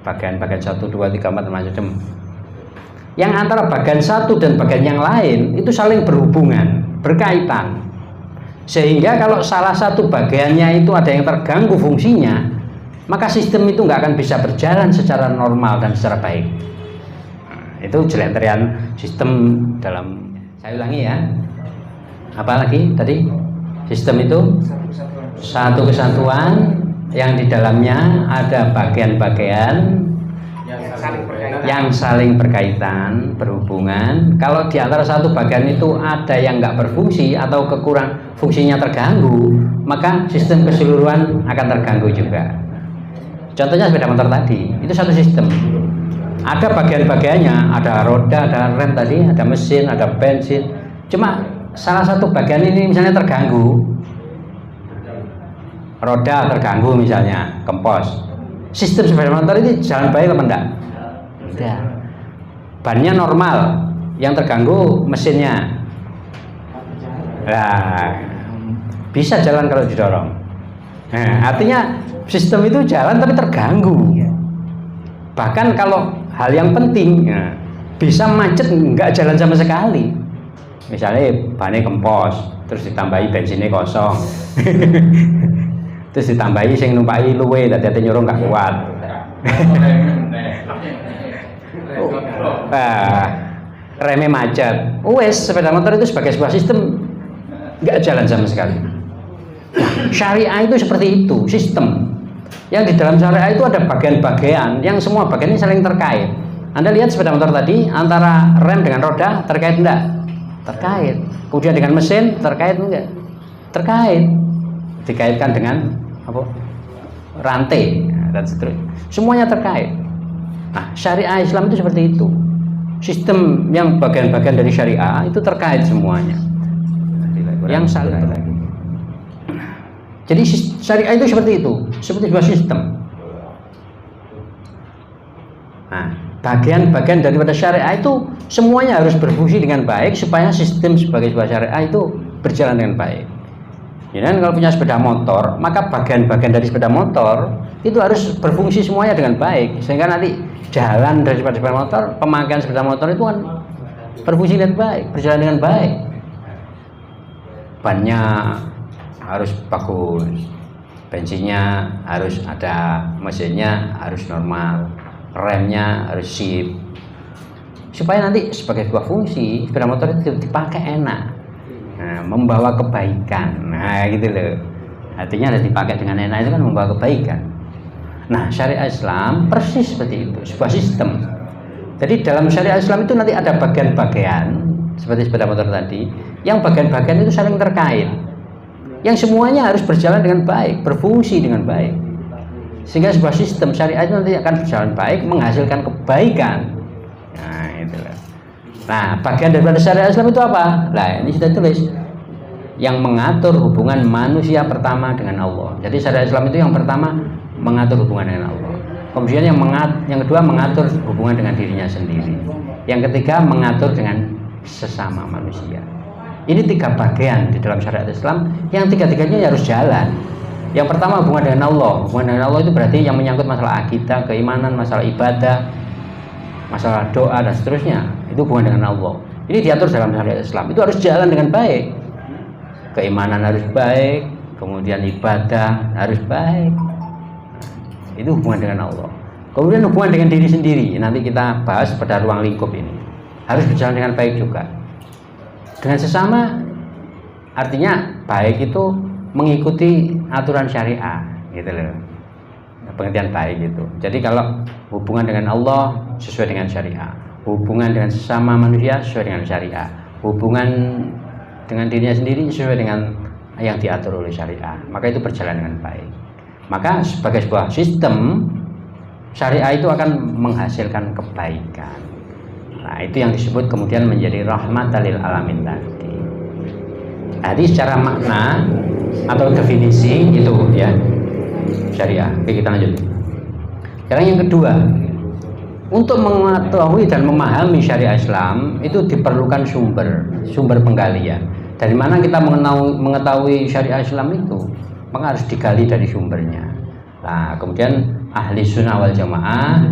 Bagian 1, 2, 3, 4 macam. Yang antara bagian satu dan bagian yang lain itu saling berhubungan, berkaitan. Sehingga kalau salah satu bagiannya itu ada yang terganggu fungsinya, maka sistem itu nggak akan bisa berjalan secara normal dan secara baik. Itu jelentrian sistem dalam. Saya ulangi ya. Apa lagi tadi? Sistem itu satu kesatuan yang di dalamnya ada bagian-bagian yang saling berkaitan, berhubungan. Kalau di antara satu bagian itu ada yang nggak berfungsi atau fungsinya terganggu, maka sistem keseluruhan akan terganggu juga. Contohnya sepeda motor tadi, itu satu sistem. Ada bagian-bagiannya, ada roda, ada rem tadi, ada mesin, ada bensin. Cuma salah satu bagian ini misalnya terganggu, roda terganggu misalnya, kempos. Sistem sepeda motor ini jalan baik apa enggak? Tidak. Bannya normal, yang terganggu mesinnya. Nah, bisa jalan kalau didorong. Nah, artinya sistem itu jalan tapi terganggu. Bahkan kalau hal yang penting ya, bisa macet nggak jalan sama sekali. Misalnya bannya kempos, terus ditambahi bensinnya kosong, terus ditambahi sing numpai luwe, dadi nyuruh nggak kuat. Remnya macet. Wes sepeda motor itu sebagai sebuah sistem nggak jalan sama sekali. Syariah itu seperti itu, sistem. Yang di dalam syariah itu ada bagian-bagian yang semua bagian ini saling terkait. Anda lihat sepeda motor tadi, antara rem dengan roda terkait enggak? Terkait. Kemudian dengan mesin terkait enggak? Terkait. Dikaitkan dengan apa? Rantai dan seterusnya. Semuanya terkait. Nah, syariah Islam itu seperti itu. Sistem yang bagian-bagian dari syariah itu terkait semuanya. Yang saling terkait. Jadi syariah itu seperti itu, seperti sebuah sistem. Nah, bagian-bagian daripada syariah itu semuanya harus berfungsi dengan baik supaya sistem sebagai sebuah syariah itu berjalan dengan baik. Jadi kalau punya sepeda motor, maka bagian-bagian dari sepeda motor itu harus berfungsi semuanya dengan baik, sehingga nanti jalan dari sepeda motor, pemakaian sepeda motor itu kan berfungsi dengan baik, berjalan dengan baik. Bannya harus bagus, bensinnya harus ada, mesinnya harus normal, remnya harus sip, supaya nanti sebagai sebuah fungsi sepeda motor itu dipakai enak. Nah, membawa kebaikan, nah gitu loh. Artinya harus dipakai dengan enak itu kan membawa kebaikan. Nah, syariat Islam persis seperti itu, sebuah sistem. Jadi dalam syariat Islam itu nanti ada bagian-bagian seperti sepeda motor tadi, yang bagian-bagian itu saling terkait, yang semuanya harus berjalan dengan baik, berfungsi dengan baik, sehingga sebuah sistem syariat itu nanti akan berjalan baik, menghasilkan kebaikan. Nah, itulah. Nah, bagian daripada syariat Islam itu apa? Nah, ini sudah tulis. Yang mengatur hubungan manusia pertama dengan Allah. Jadi syariat Islam itu yang pertama mengatur hubungan dengan Allah. Kemudian yang kedua mengatur hubungan dengan dirinya sendiri. Yang ketiga mengatur dengan sesama manusia. Ini 3 bagian di dalam syariat Islam yang tiga-tiganya harus jalan. Yang pertama hubungan dengan Allah. Hubungan dengan Allah itu berarti yang menyangkut masalah akidah, keimanan, masalah ibadah, masalah doa dan seterusnya. Itu hubungan dengan Allah. Ini diatur dalam syariat Islam. Itu harus jalan dengan baik. Keimanan harus baik, kemudian ibadah harus baik. Itu hubungan dengan Allah. Kemudian hubungan dengan diri sendiri. Nanti kita bahas pada ruang lingkup ini. Harus berjalan dengan baik juga. Dengan sesama, artinya baik itu mengikuti aturan syariah, gitu loh. Pengertian baik itu. Jadi kalau hubungan dengan Allah sesuai dengan syariah, hubungan dengan sesama manusia sesuai dengan syariah, hubungan dengan dirinya sendiri sesuai dengan yang diatur oleh syariah, maka itu berjalan dengan baik. Maka sebagai sebuah sistem, syariah itu akan menghasilkan kebaikan. Nah, itu yang disebut kemudian menjadi rahmatan lil alamin tadi. Jadi secara makna atau definisi itu ya syariah. Oke, kita lanjut. Sekarang yang kedua, untuk mengetahui dan memahami syariat Islam itu diperlukan sumber penggalian. Dari mana kita mengetahui syariat Islam itu? Maka harus digali dari sumbernya. Nah, kemudian ahli sunnah wal jamaah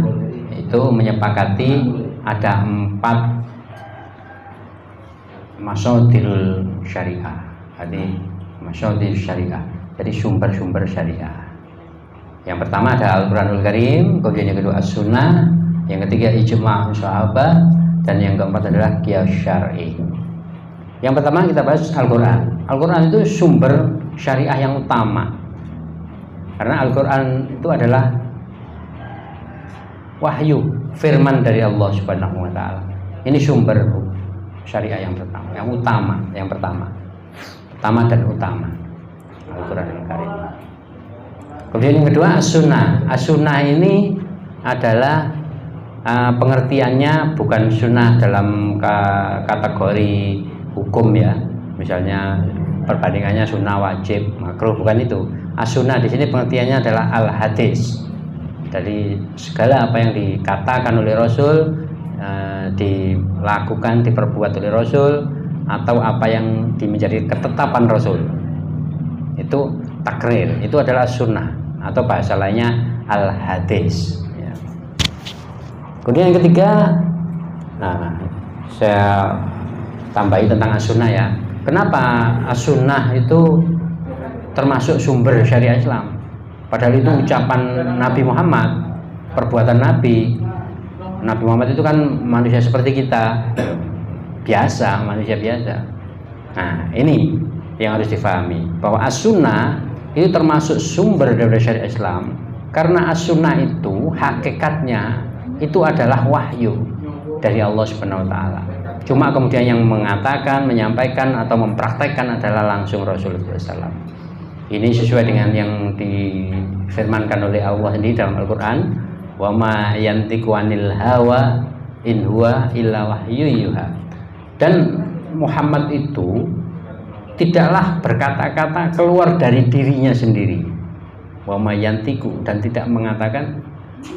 itu menyepakati ada 4 masyadirul syariah. Jadi masyadir syariah. Jadi sumber-sumber syariah. Yang pertama ada Al-Quranul Karim, kemudian yang kedua As-Sunnah, yang ketiga Ijma' Sahabat, dan yang keempat adalah Qiyas Syar'i. Yang pertama kita bahas Al-Quran. Al-Quran itu sumber syariah yang utama. Karena Al-Quran itu adalah wahyu, firman dari Allah Subhanahu wa taala. Ini sumber syariah yang pertama, yang utama, yang pertama dan utama. Al-Quran Al-Karim. Kemudian yang kedua As-Sunnah. As-Sunnah ini adalah pengertiannya bukan sunnah dalam kategori hukum ya. Misalnya perbandingannya sunnah wajib, makruh, bukan itu. As-Sunnah di sini pengertiannya adalah al-hadis. Jadi segala apa yang dikatakan oleh Rasul, dilakukan, diperbuat oleh Rasul, atau apa yang menjadi ketetapan Rasul, itu takrir, itu adalah sunnah, atau bahasa lainnya al-hadis ya. Kemudian yang ketiga, nah saya tambahi tentang as-sunnah ya. Kenapa as-sunnah itu termasuk sumber syariat Islam? Padahal itu ucapan Nabi Muhammad, perbuatan Nabi Muhammad itu kan manusia seperti kita, biasa, manusia biasa. Nah, ini yang harus difahami, bahwa as-sunnah itu termasuk sumber dari syariat Islam, karena as-sunnah itu hakikatnya itu adalah wahyu dari Allah Subhanahu wa taala. Cuma kemudian yang mengatakan, menyampaikan atau mempraktekkan adalah langsung Rasulullah SAW. Ini sesuai dengan yang difirmankan oleh Allah sendiri dalam Al-Quran, wa ma yantiqu anil hawa in huwa illa wahyu yuha. Dan Muhammad itu tidaklah berkata-kata keluar dari dirinya sendiri, wa ma yantiqu, dan tidak mengatakan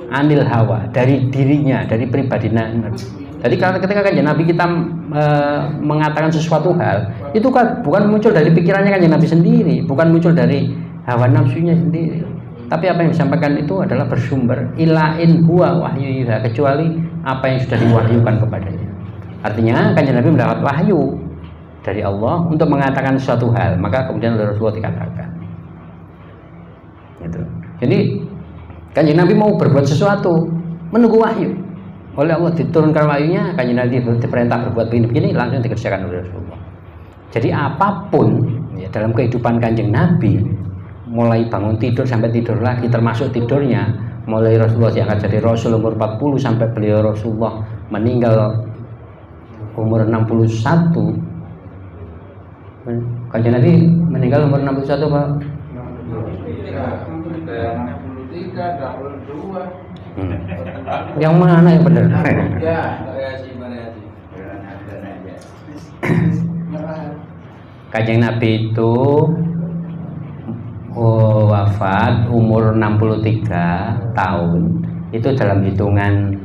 anil hawa, dari dirinya, dari pribadinya Jadi ketika Kanjeng Nabi kita mengatakan sesuatu hal, itu kan bukan muncul dari pikirannya Kanjeng Nabi sendiri, bukan muncul dari hawa nafsunya sendiri. Tapi apa yang disampaikan itu adalah bersumber ilain huwa wahyu yuha, kecuali apa yang sudah diwahyukan kepadanya. Artinya Kanjeng Nabi mendapat wahyu dari Allah untuk mengatakan suatu hal, maka kemudian oleh Rasulullah dikatakan. Gitu. Jadi Kanjeng Nabi mau berbuat sesuatu, menunggu wahyu. Oleh Allah diturunkan wahyunya, Kanjeng Nabi diperintah berbuat begini-begini, langsung dikerjakan oleh Rasulullah. Jadi apapun ya, dalam kehidupan Kanjeng Nabi, mulai bangun tidur sampai tidur lagi, termasuk tidurnya, mulai Rasulullah diangkat jadi Rasul umur 40 sampai beliau Rasulullah meninggal umur 61. Kanjeng Nabi meninggal umur 61 Pak? 63, 62. Yang mana yang benar? Ya, variasi. Kanjeng Nabi itu wafat umur 63 tahun, itu dalam hitungan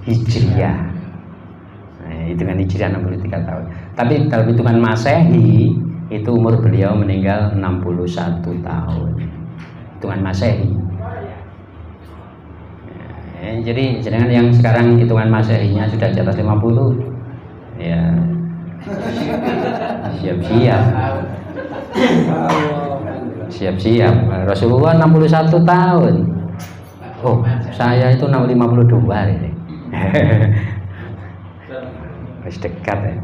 Hijriah. Nah, hitungan Hijriah 63 tahun. Tapi dalam hitungan Masehi itu umur beliau meninggal 61 tahun. Hitungan Masehi. Jadi jangan yang sekarang hitungan Masehinya sudah di atas 50, ya siap-siap. Rasulullah 61 tahun. Oh, saya itu 52 ini. Masih dekat ya.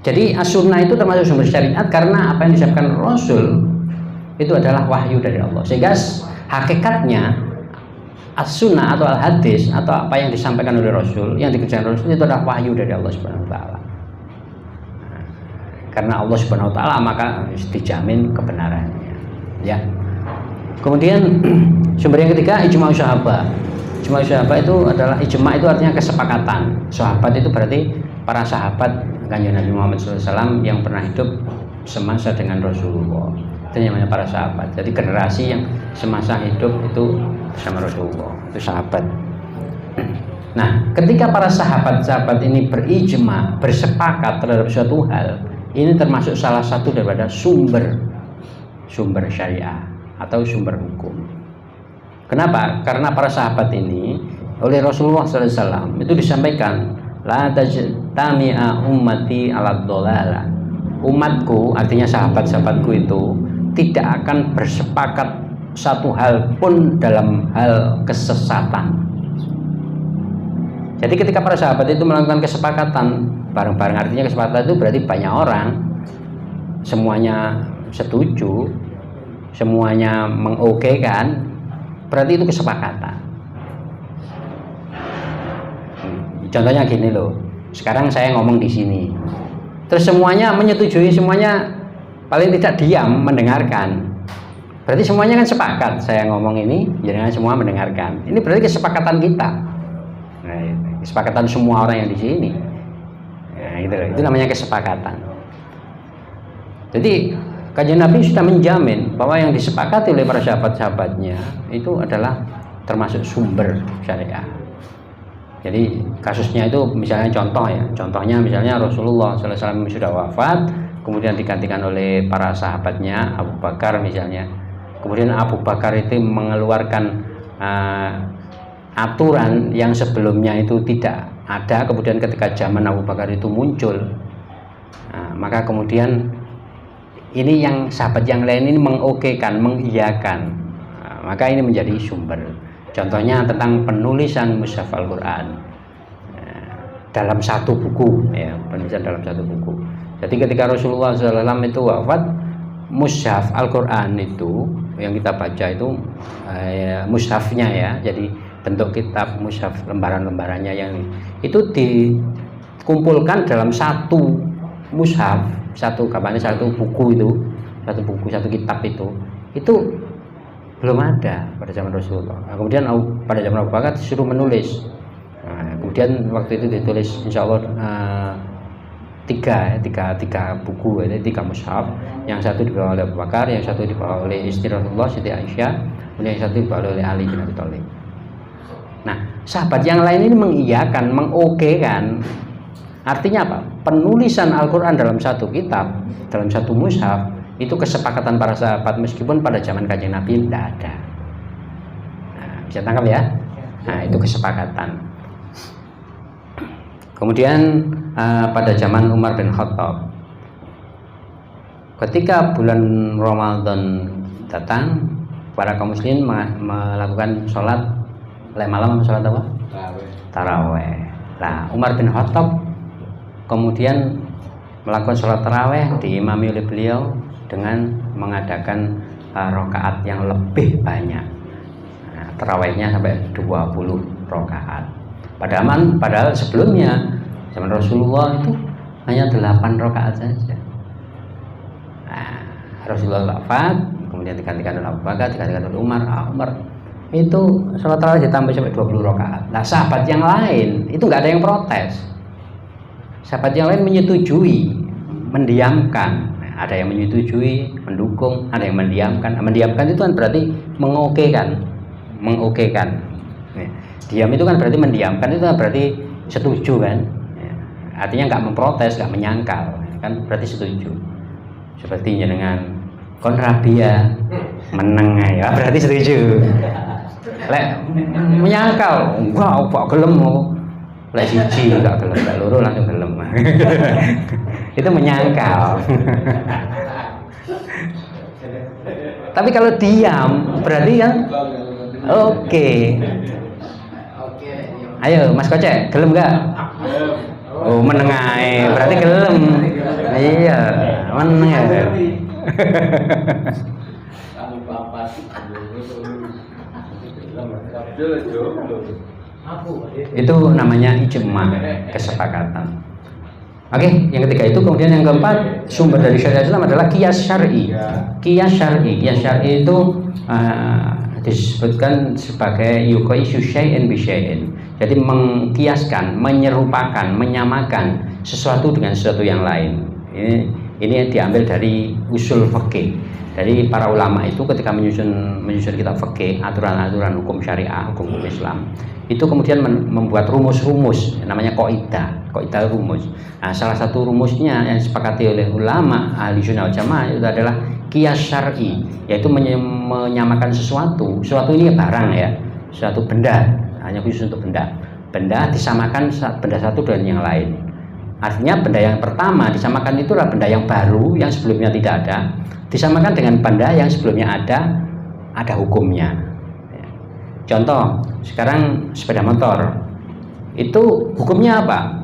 Jadi as-sunnah itu termasuk sumber syariat karena apa yang disampaikan Rasul itu adalah wahyu dari Allah. Sehingga hakikatnya as-sunnah atau al-hadis atau apa yang disampaikan oleh Rasul, yang dikerjakan Rasul itu adalah wahyu dari Allah Subhanahu wa taala. Karena Allah Subhanahu wa taala maka dijamin kebenarannya. Ya. Kemudian sumber yang ketiga ijma' sahabat. Ijma' sahabat itu adalah ijma' itu artinya kesepakatan. Sahabat itu berarti para sahabat Kanjeng Nabi Muhammad SAW yang pernah hidup semasa dengan Rasulullah. Itu namanya para sahabat. Jadi generasi yang semasa hidup itu bersama Rasulullah, itu sahabat. Nah, ketika para sahabat-sahabat ini berijma, bersepakat terhadap suatu hal, ini termasuk salah satu daripada sumber syariah atau sumber hukum. Kenapa? Karena para sahabat ini oleh Rasulullah SAW itu disampaikan, la tajtami'a ummati ala dhalalah. Umatku, artinya sahabat-sahabatku itu tidak akan bersepakat satu hal pun dalam hal kesesatan. Jadi ketika para sahabat itu melakukan kesepakatan bareng-bareng, artinya kesepakatan itu berarti banyak orang semuanya setuju, semuanya mengokekan, berarti itu kesepakatan. Contohnya gini loh, sekarang saya ngomong di sini, terus semuanya menyetujui, semuanya paling tidak diam mendengarkan. Berarti semuanya kan sepakat, saya ngomong ini, jangan semua mendengarkan. Ini berarti kesepakatan kita. Nah, kesepakatan semua orang yang di sini. Nah, itu namanya kesepakatan. Jadi Kanjeng Nabi sudah menjamin bahwa yang disepakati oleh para sahabat-sahabatnya itu adalah termasuk sumber syariah. Jadi kasusnya itu misalnya contohnya misalnya Rasulullah SAW sudah wafat, kemudian digantikan oleh para sahabatnya Abu Bakar misalnya. Kemudian Abu Bakar itu mengeluarkan aturan yang sebelumnya itu tidak ada, kemudian ketika zaman Abu Bakar itu muncul, maka kemudian ini yang sahabat yang lain ini mengokekan, mengiyakan, maka ini menjadi sumber. Contohnya tentang penulisan mushaf Al-Quran dalam satu buku, ya, penulisan dalam satu buku. Jadi ketika Rasulullah SAW itu wafat, mushaf Al-Quran itu yang kita baca itu mushafnya ya, jadi bentuk kitab mushaf, lembaran-lembarannya yang itu dikumpulkan dalam satu mushaf, satu buku itu, satu kitab itu belum ada pada zaman Rasulullah. Nah, kemudian pada zaman Abu Bakar disuruh menulis. Nah, kemudian waktu itu ditulis insya Allah tiga buku, ya, 3 mushaf. Yang satu dibawa oleh Abu Bakar, yang satu dibawa oleh istri Rasulullah Siti Aisyah, kemudian yang satu dibawa oleh Ali bin Abi Thalib. Nah, sahabat yang lain ini mengiyakan, mengokekan. Artinya apa? Penulisan Al-Quran dalam satu kitab, dalam satu mushaf, itu kesepakatan para sahabat meskipun pada zaman Kanjeng Nabi tidak ada. Nah, bisa tangkap ya? Nah, itu kesepakatan. Kemudian pada zaman Umar bin Khattab, ketika bulan Ramadan datang, para kaum muslimin melakukan sholat malam, sholat apa? Taraweh. Nah, Umar bin Khattab kemudian melakukan sholat taraweh diimami oleh beliau dengan mengadakan rakaat yang lebih banyak. Nah, tarawehnya sampai 20 rakaat. Padahal sebelumnya zaman Rasulullah itu hanya 8 rakaat saja. Nah, Rasulullah wafat, kemudian digantikan oleh Abu Bakar, digantikan oleh Umar. Umar itu sholat tarawih ditambah sampai 20 rakaat. Nah, sahabat yang lain itu nggak ada yang protes. Sahabat yang lain menyetujui, mendiamkan. Nah, ada yang menyetujui, mendukung, ada yang mendiamkan. Mendiamkan itu kan berarti mengokekan. Diam itu kan berarti mendiamkan, itu kan berarti setuju kan. Artinya nggak memprotes, nggak menyangkal, kan berarti setuju. Seperti dengan konrabia meneng ya, berarti setuju. Lek menyangkal, enggak gelem. Lek siji enggak gelem, lek loro langsung gelem. Itu menyangkal. Tapi kalau diam berarti kan oke. Ayo Mas Kocek, gelem enggak? Oh, meneng ae, berarti gelem. Iya, meneng ya. Itu namanya ijma, kesepakatan. Oke, yang ketiga itu. Kemudian yang keempat, sumber dari syariat Islam adalah qiyas syar'i. Qiyas syar'i itu disebutkan sebagai yuqaisu syai'in bi syai'in. Jadi mengkiaskan, menyerupakan, menyamakan sesuatu dengan sesuatu yang lain. Ini diambil dari usul fikih. Dari para ulama itu ketika menyusun kitab fikih, aturan-aturan hukum syariah, hukum Islam, itu kemudian membuat rumus-rumus, namanya kaidah rumus. Nah, salah satu rumusnya yang disepakati oleh ulama ahli sunnah wal jamaah itu adalah qiyas syar'i, yaitu menyamakan sesuatu ini barang ya, suatu benda, hanya khusus untuk benda disamakan benda satu dengan yang lain. Artinya benda yang pertama disamakan itu adalah benda yang baru yang sebelumnya tidak ada, disamakan dengan benda yang sebelumnya ada hukumnya. Contoh, sekarang sepeda motor itu hukumnya apa?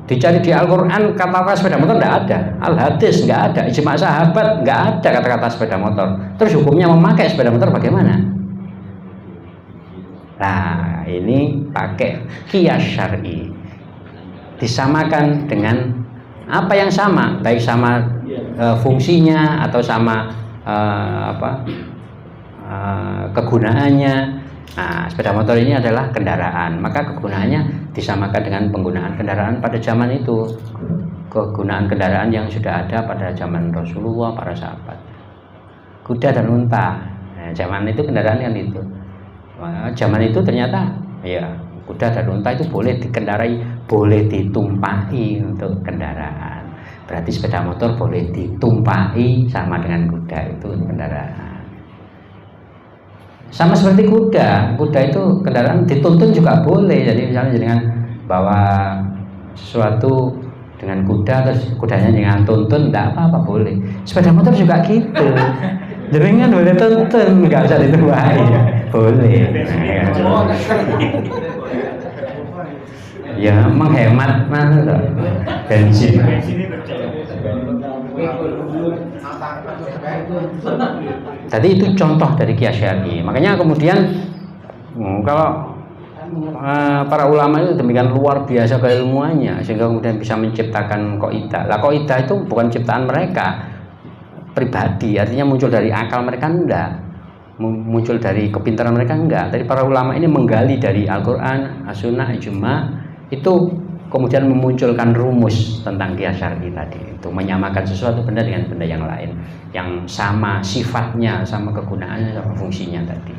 Dicari di Al-Quran kata-kata sepeda motor tidak ada, Al-Hadis nggak ada, ijma sahabat nggak ada kata-kata sepeda motor. Terus hukumnya memakai sepeda motor bagaimana? Nah, ini pakai qiyas syar'i, disamakan dengan apa yang sama, baik sama fungsinya atau sama kegunaannya. Nah, sepeda motor ini adalah kendaraan, maka kegunaannya disamakan dengan penggunaan kendaraan pada zaman itu, kegunaan kendaraan yang sudah ada pada zaman Rasulullah, para sahabat. Kuda dan unta, nah, zaman itu kendaraan kan itu. Nah, zaman itu ternyata ya kuda dan unta itu boleh dikendarai, boleh ditumpahi untuk kendaraan. Berarti sepeda motor boleh ditumpahi sama dengan kuda, itu kendaraan. Sama seperti kuda itu kendaraan dituntun juga boleh. Jadi misalnya dengan bawa sesuatu dengan kuda, terus kudanya dengan tuntun, tidak apa-apa, boleh. Sepeda motor juga gitu. Jadi kan boleh tuntun, nggak usah ditumpahi, boleh. Ya menghemat bensin. Jadi itu contoh dari qiyas syar'i. Makanya kemudian kalau para ulama itu demikian luar biasa keilmuannya sehingga kemudian bisa menciptakan kaidah. Lah kaidah itu bukan ciptaan mereka pribadi, artinya muncul dari akal mereka enggak, muncul dari kepintaran mereka enggak. Dari para ulama ini menggali dari Al-Qur'an, As-Sunnah, Ijma, itu kemudian memunculkan rumus tentang qiyas syar'i tadi, itu menyamakan sesuatu benda dengan benda yang lain yang sama sifatnya, sama kegunaannya, sama fungsinya tadi.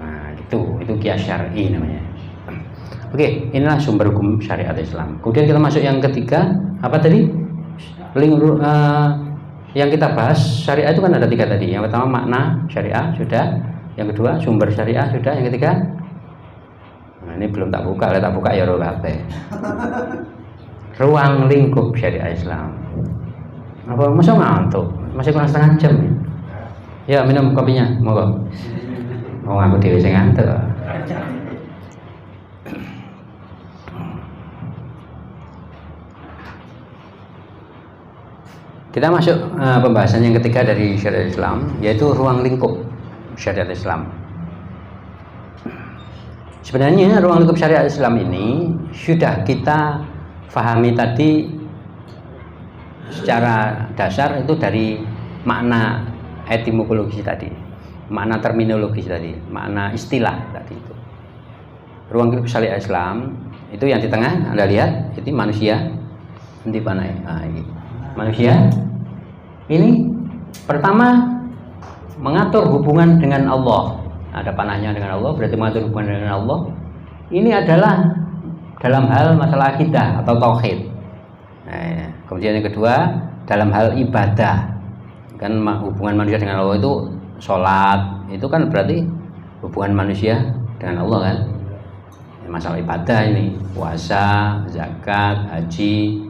Nah, gitu. Itu qiyas syar'i namanya. Oke, inilah sumber hukum syariat Islam. Kemudian kita masuk yang ketiga, apa tadi? Yang kita bahas syariah itu kan ada 3 tadi. Yang pertama makna syariah sudah, yang kedua sumber syariah sudah, yang ketiga ini belum tak buka, tak buka ya ruang lingkup syariah Islam. Apa masa ngantuk? Masih kurang setengah jam ya? Ya minum kopinya, monggo. Aku dhewe sing ngantuk. Kita masuk pembahasan yang ketiga dari syariat Islam, yaitu ruang lingkup syariat Islam. Sebenarnya ruang lingkup syariat Islam ini sudah kita fahami tadi secara dasar itu dari makna etimologis tadi, makna terminologis tadi, makna istilah tadi itu. Ruang lingkup syariat Islam itu yang di tengah Anda lihat, itu manusia. Di mana? Ini. Manusia ini pertama mengatur hubungan dengan Allah. Ada panahnya dengan Allah, berarti mengatur hubungan dengan Allah. Ini adalah dalam hal masalah akidah atau tauhid. Kemudian yang kedua dalam hal ibadah. Kan hubungan manusia dengan Allah itu sholat, itu kan berarti hubungan manusia dengan Allah kan. Masalah ibadah ini, puasa, zakat, haji,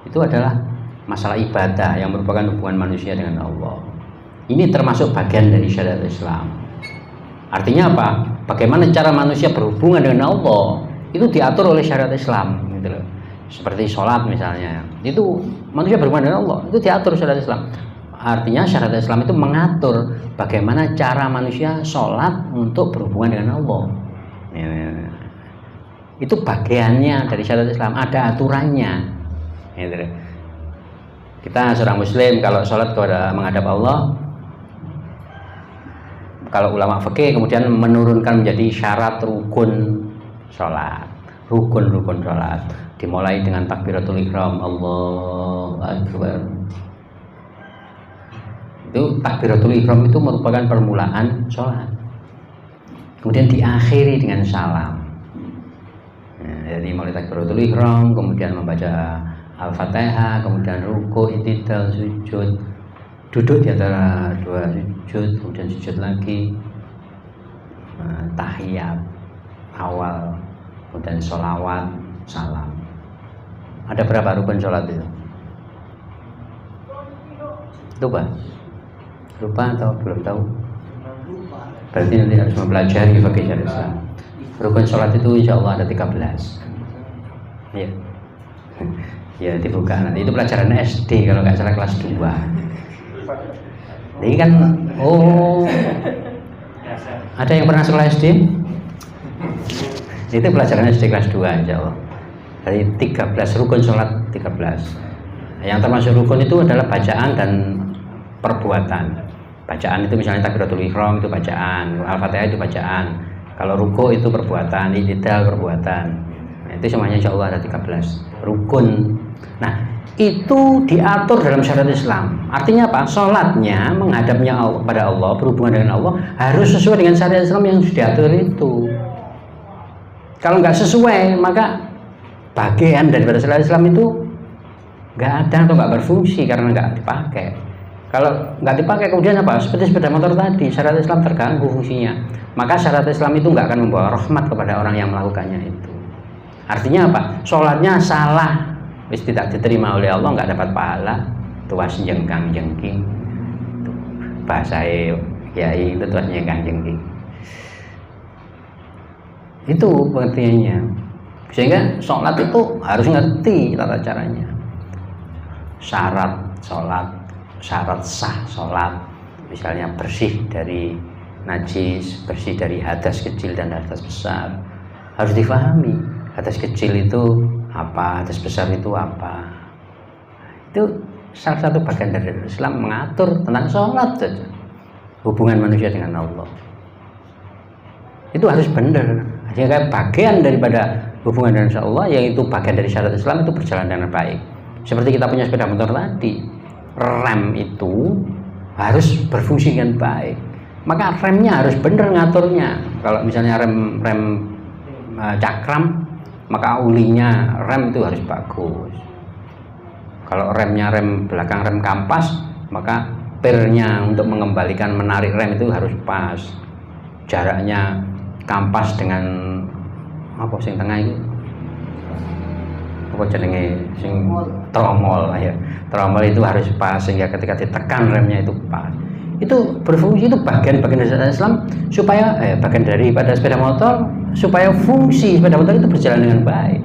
itu adalah masalah ibadah yang merupakan hubungan manusia dengan Allah. Ini termasuk bagian dari syariat Islam. Artinya apa? Bagaimana cara manusia berhubungan dengan Allah itu diatur oleh syariat Islam, gitu loh. Seperti sholat misalnya, itu manusia berhubungan dengan Allah, itu diatur syariat Islam. Artinya syariat Islam itu mengatur bagaimana cara manusia sholat untuk berhubungan dengan Allah. Itu bagiannya dari syariat Islam, ada aturannya, gitu loh. Kita seorang muslim kalau sholat kepada menghadap Allah, kalau ulama fikih kemudian menurunkan menjadi syarat rukun sholat, rukun sholat, dimulai dengan takbiratul ihram, Allahu Akbar. Itu takbiratul ihram itu merupakan permulaan sholat, kemudian diakhiri dengan salam. Jadi mulai takbiratul ihram, kemudian membaca Al-Fatihah, kemudian ruku, i'tidal, sujud, duduk di antara 2 sujud, kemudian sujud lagi, tahiyat awal, kemudian sholawat, salam. Ada berapa rukun sholat itu? Lupa atau belum tahu? Berarti nanti harus mempelajari fikih syariat Islam. Rukun sholat itu insya Allah ada 13. Ya. Ya dibuka nanti, itu pelajaran SD kalau nggak salah kelas 2. Ini kan ada yang pernah sekolah SD? Itu pelajaran SD kelas 2 insya Allah. Dari 13 rukun sholat 13. Yang termasuk rukun itu adalah bacaan dan perbuatan. Bacaan itu misalnya takbiratul ihram itu bacaan, Al-Fatihah itu bacaan. Kalau ruku itu perbuatan, i'tidal perbuatan. Itu semuanya insya Allah ada 13 rukun. Nah itu diatur dalam syariat Islam. Artinya apa? Sholatnya menghadapnya pada Allah, berhubungan dengan Allah harus sesuai dengan syariat Islam yang sudah diatur itu. Kalau nggak sesuai maka bagian daripada syariat Islam itu nggak ada atau nggak berfungsi karena nggak dipakai. Kalau nggak dipakai kemudian apa? Seperti sepeda motor tadi, syariat Islam terganggu fungsinya. Maka syariat Islam itu nggak akan membawa rahmat kepada orang yang melakukannya itu. Artinya apa? Sholatnya salah, wis tidak diterima oleh Allah, nggak dapat pahala, tuas jengkang jengking. Bahasa kiai itu tuas jengkang jengking. Itu pengertiannya. Sehingga sholat itu harus ngerti tata caranya. Syarat sholat, syarat sah sholat, misalnya bersih dari najis, bersih dari hadas kecil dan hadas besar, harus difahami. Hadas kecil itu apa, hadas besar itu apa. Itu salah satu bagian dari Islam mengatur tentang sholat saja. Hubungan manusia dengan Allah itu harus benar. Jadi bagian daripada hubungan dengan Allah, yaitu bagian dari syariat Islam, itu berjalan dengan baik. Seperti kita punya sepeda motor tadi, rem itu harus berfungsi dengan baik. maka remnya harus bener ngaturnya. Kalau misalnya rem cakram, maka ulinya rem itu harus bagus. Kalau remnya rem belakang, rem kampas, maka pernya untuk mengembalikan menarik rem itu harus pas. Jaraknya kampas dengan apa sing tengah itu? Apa jenenge sing tromol ya. Tromol itu harus pas sehingga ketika ditekan remnya itu pas. Itu berfungsi, itu bagian-bagian dari syariat Islam supaya bagian daripada sepeda motor supaya fungsi sepeda motor itu berjalan dengan baik.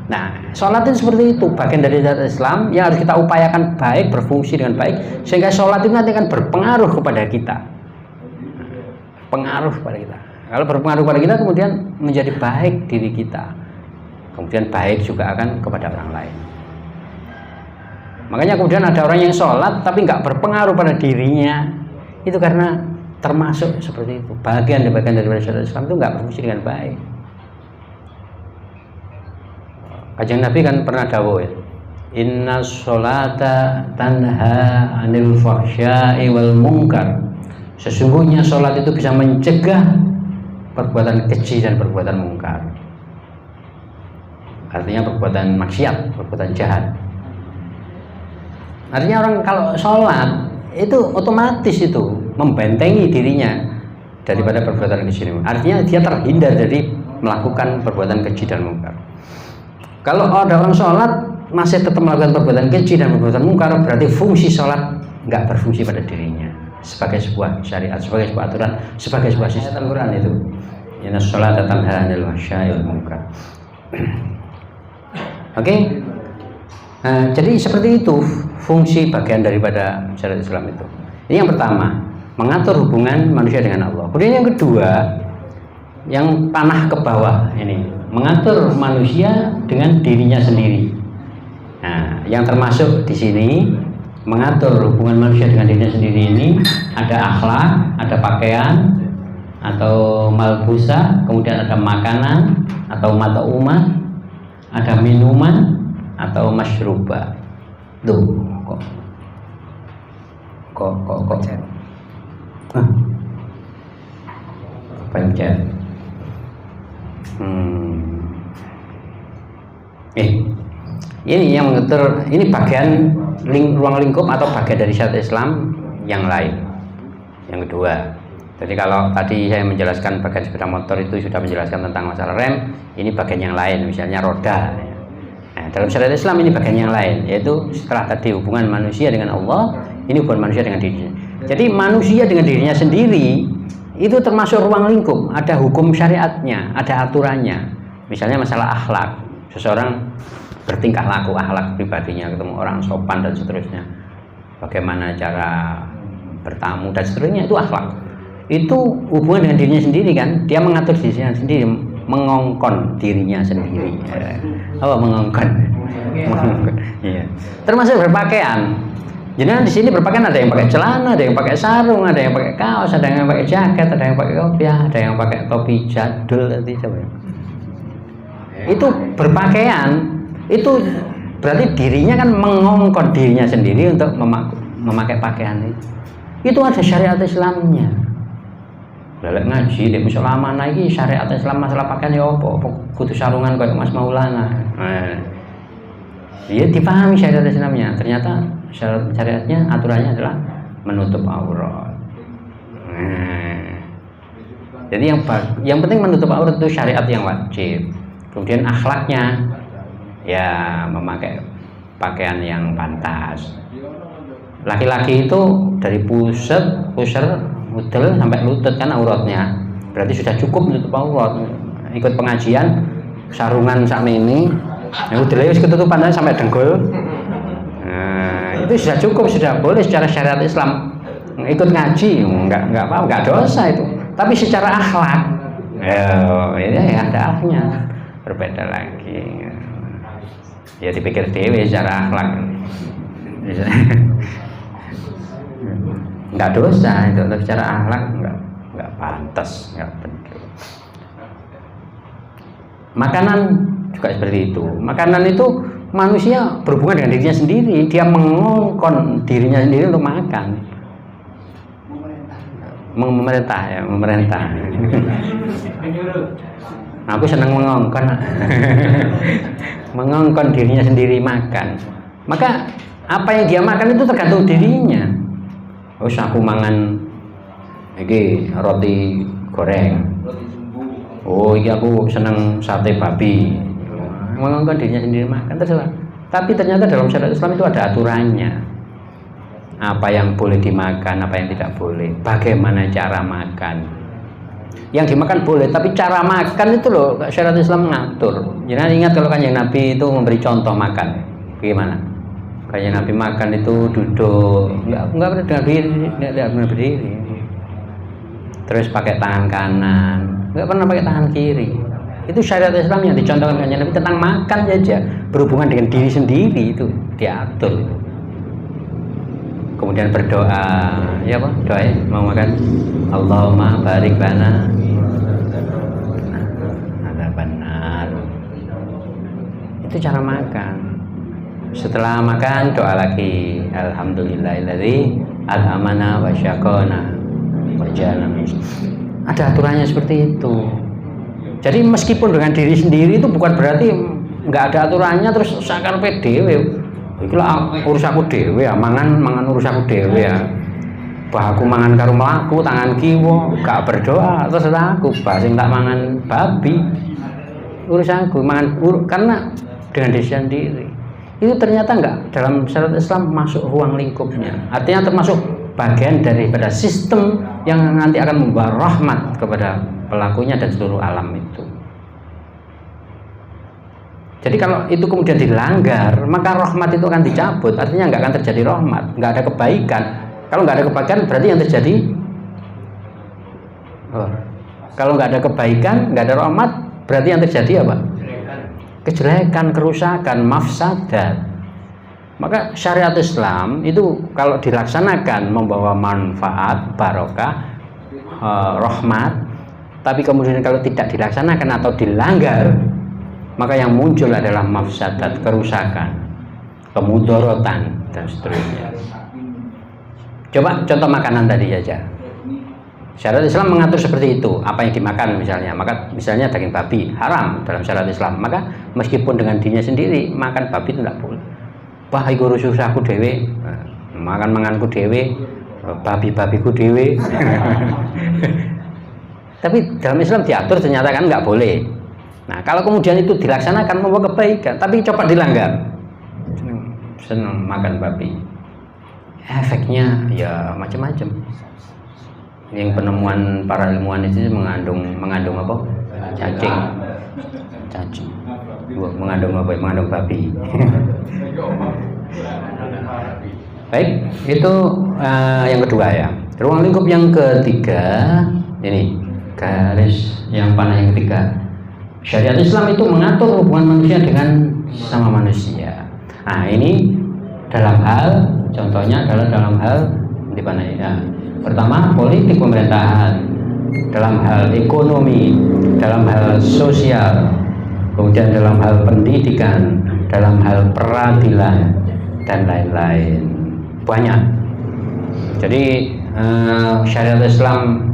Nah, sholat itu seperti itu, bagian dari syariat Islam yang harus kita upayakan baik, berfungsi dengan baik sehingga sholat itu nanti akan berpengaruh kepada kita. Pengaruh kepada kita. Kalau berpengaruh kepada kita kemudian menjadi baik diri kita. Kemudian baik juga akan kepada orang lain. Makanya kemudian ada orang yang sholat tapi nggak berpengaruh pada dirinya, itu karena termasuk seperti itu, bagian dari syariat Islam itu nggak berfungsi dengan baik. Kanjeng Nabi kan pernah dawuh ya, inna sholata tanha anil fahsya'i wal munkar. Sesungguhnya sholat itu bisa mencegah perbuatan keji dan perbuatan mungkar. Artinya perbuatan maksiat, perbuatan jahat. Artinya orang kalau sholat itu otomatis itu membentengi dirinya daripada perbuatan keji. Artinya dia terhindar dari melakukan perbuatan keji dan mungkar. Kalau ada orang sholat masih tetap melakukan perbuatan keji dan perbuatan mungkar, berarti fungsi sholat nggak berfungsi pada dirinya sebagai sebuah syariat, sebagai sebuah aturan, sebagai sebuah sistem Al-Quran itu. Inna sholata tanha 'anil fahsya'i wal munkar. Oke. Nah, jadi seperti itu fungsi bagian daripada syariat Islam itu. Ini yang pertama, mengatur hubungan manusia dengan Allah. Kemudian yang kedua, yang panah ke bawah ini, mengatur manusia dengan dirinya sendiri. Nah, yang termasuk di sini mengatur hubungan manusia dengan dirinya sendiri ini ada akhlak, ada pakaian atau malbusa, kemudian ada makanan atau mat'umah, ada minuman atau masyruba. Tuh, kok pencet. Ini yang mengatur, ini bagian ruang lingkup atau bagian dari syariat Islam yang lain. Yang kedua, jadi kalau tadi saya menjelaskan bagian sepeda motor itu sudah menjelaskan tentang masalah rem, ini bagian yang lain, misalnya roda. Nah, dalam syariat Islam ini bagian yang lain, yaitu setelah tadi hubungan manusia dengan Allah, ini hubungan manusia dengan dirinya. Jadi manusia dengan dirinya sendiri itu termasuk ruang lingkup, ada hukum syariatnya, ada aturannya. Misalnya masalah akhlak, seseorang bertingkah laku, akhlak pribadinya, ketemu orang sopan dan seterusnya, bagaimana cara bertamu dan seterusnya, itu akhlak. Itu hubungan dengan dirinya sendiri kan, dia mengatur dirinya sendiri, mengongkon dirinya sendiri. Apa mengongkon? Iya. Termasuk berpakaian. Jadi di sini berpakaian ada yang pakai celana, ada yang pakai sarung, ada yang pakai kaos, ada yang pakai jaket, ada yang pakai kopiah, ada yang pakai topi jadul tadi coba. Itu berpakaian, itu berarti dirinya kan mengongkon dirinya sendiri untuk memakai pakaian itu. Itu ada syariat Islamnya. Lelek ngaji di musola mana iki syariat Islam masalah pakaian ya apa kudu sarungan kayak Mas Maulana. Nah, dia dipahami syariat Islamnya. Ternyata syariatnya, aturannya adalah menutup aurat. Nah, jadi yang penting menutup aurat itu syariat yang wajib. Kemudian akhlaknya ya memakai pakaian yang pantas. Laki-laki itu dari pusar udel sampai lutut kan auratnya, berarti sudah cukup menutup aurat. Ikut pengajian sarungan sakmene, udelnya wis ketutupan sampai dengkul. Nah, itu sudah cukup, sudah boleh secara syariat Islam. Ikut ngaji enggak apa, enggak dosa itu. Tapi secara akhlak, ini ya ada akhlaknya, berbeda lagi. Ya dipikir dewe secara akhlak. Enggak dosa itu, tapi secara akhlak enggak pantas, enggak benar. Makanan juga seperti itu. Makanan itu manusia berhubungan dengan dirinya sendiri, dia mengongkon dirinya sendiri untuk makan. memerintah ya, memerintah. Aku senang mengongkon. Mengongkon dirinya sendiri makan. Maka apa yang dia makan itu tergantung dirinya. Wis aku mangan iki roti goreng. Oh, iki aku senang sate babi. Mengongkon dirinya sendiri makan terserah. Tapi ternyata dalam syariat Islam itu ada aturannya. Apa yang boleh dimakan, apa yang tidak boleh. Bagaimana cara makan. Yang dimakan boleh, tapi cara makan itu loh syariat Islam mengatur. Jangan ingat kalau Kanjeng Nabi itu memberi contoh makan. Bagaimana? Kanjeng Nabi makan itu duduk, enggak pernah dengan berdiri. Terus pakai tangan kanan, enggak pernah pakai tangan kiri. Itu syariat Islam yang dicontohkan Kanjeng Nabi tentang makan saja, berhubungan dengan diri sendiri itu diatur. Kemudian berdoa, ya Pak, doa mau makan. Allahumma barik lana. Ada benar. Itu cara makan. Setelah makan doa lagi. Alhamdulillahilladzi at'amana wa syaqana wa jalana. Ada aturannya seperti itu. Jadi meskipun dengan diri sendiri itu bukan berarti nggak ada aturannya terus sakar PDW. Itulah urus aku dhewe ya, mangan urus aku dhewe ya. Bah aku mangan karo mlaku tangan kiwa, gak berdoa terus aku bah sing tak mangan babi. Urus aku mangan karena dengan diri sendiri. Itu ternyata enggak dalam syariat Islam masuk ruang lingkupnya. Artinya termasuk bagian daripada sistem yang nanti akan membawa rahmat kepada pelakunya dan seluruh alam itu. Jadi kalau itu kemudian dilanggar, maka rahmat itu akan dicabut. Artinya nggak akan terjadi rahmat, nggak ada kebaikan. Kalau nggak ada kebaikan, berarti yang terjadi. Kalau nggak ada kebaikan, nggak ada rahmat, berarti yang terjadi apa? Kejelekan, kerusakan, mafsadat. Maka syariat Islam itu kalau dilaksanakan membawa manfaat, barokah, rahmat. Tapi kemudian kalau tidak dilaksanakan atau dilanggar, maka yang muncul adalah mafsadat, kerusakan, kemudorotan dan seterusnya. Coba contoh makanan tadi saja. Syariat Islam mengatur seperti itu. Apa yang dimakan misalnya, maka misalnya daging babi haram dalam syariat Islam. Maka meskipun dengan dirinya sendiri makan babi itu tidak boleh. Wah, iku rususaku dhewe, makan manganku dhewe, babi-babiku dhewe. Tapi dalam Islam diatur ternyata kan nggak boleh. Nah, kalau kemudian itu dilaksanakan membawa kebaikan, tapi coba dilanggar, senang makan babi, efeknya ya macam-macam. Yang penemuan para ilmuwan itu mengandung apa? Cacing, mengandung apa? Mengandung babi. Baik, itu yang kedua ya. Ruang lingkup yang ketiga ini garis yang panah yang ketiga. Syariat Islam itu mengatur hubungan manusia dengan sesama manusia. Nah, ini dalam hal, contohnya adalah dalam hal di mana ya? Pertama, politik pemerintahan, dalam hal ekonomi, dalam hal sosial, kemudian dalam hal pendidikan, dalam hal peradilan dan lain-lain. Banyak. Jadi syariat Islam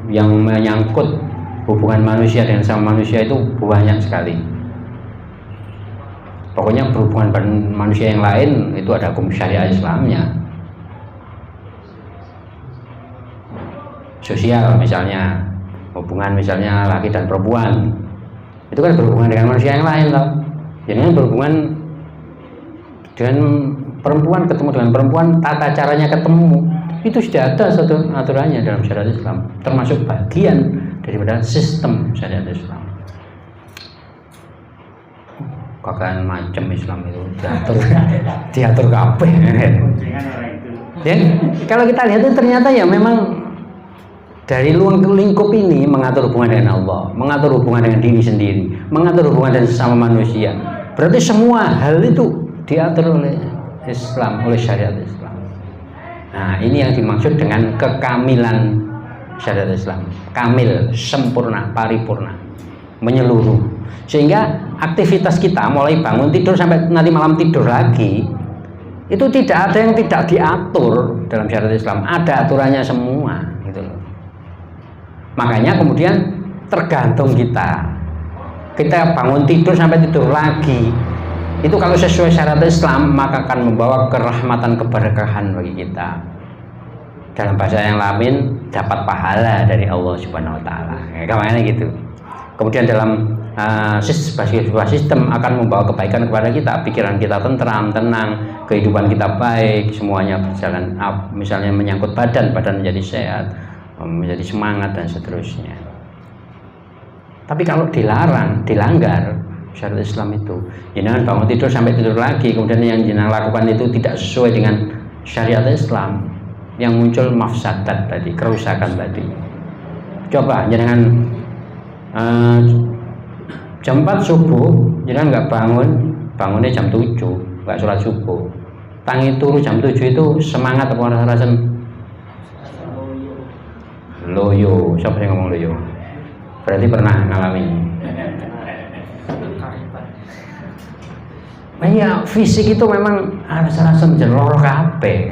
yang menyangkut hubungan manusia dengan sama manusia itu banyak sekali. Pokoknya berhubungan dengan manusia yang lain itu ada hukum syariat Islamnya. Sosial misalnya, hubungan misalnya laki dan perempuan, itu kan berhubungan dengan manusia yang lain loh. Jadi berhubungan dengan perempuan ketemu dengan perempuan, tata caranya ketemu itu sudah ada satu aturannya dalam syariat Islam, termasuk bagian daripada sistem syariat Islam. Kakan macam Islam itu diatur kabeh. Dan kalau kita lihat itu ternyata ya memang dari lingkup ini mengatur hubungan dengan Allah, mengatur hubungan dengan diri sendiri, mengatur hubungan dengan sesama manusia. Berarti semua hal itu diatur oleh Islam, oleh syariat Islam. Nah, ini yang dimaksud dengan kekamilan syariat Islam. Kamil, sempurna, paripurna, menyeluruh. Sehingga aktivitas kita mulai bangun tidur sampai nanti malam tidur lagi, itu tidak ada yang tidak diatur dalam syariat Islam. Ada aturannya semua, gitu loh. Makanya kemudian tergantung kita bangun tidur sampai tidur lagi itu kalau sesuai syariat Islam maka akan membawa kerahmatan keberkahan bagi kita. Dalam bahasa yang lain dapat pahala dari Allah Subhanahu wa taala. Kayak gitu. Kemudian dalam sebuah sistem akan membawa kebaikan kepada kita, pikiran kita tentram, tenang, kehidupan kita baik, semuanya berjalan up. Misalnya menyangkut badan menjadi sehat, menjadi semangat dan seterusnya. Tapi kalau dilarang, dilanggar syariat Islam itu, jangan bangun tidur sampai tidur lagi, kemudian yang jangan lakukan itu tidak sesuai dengan syariat Islam, yang muncul mafsadat tadi, kerusakan tadi. Coba jangan jam 4 subuh, jangan nggak bangunnya jam 7, nggak sholat subuh. Tangi turu jam 7 itu semangat apa rasa loyo? Siapa yang ngomong loyo? Berarti pernah ngalamin. Iya, fisik itu memang rasa jelor kabeh.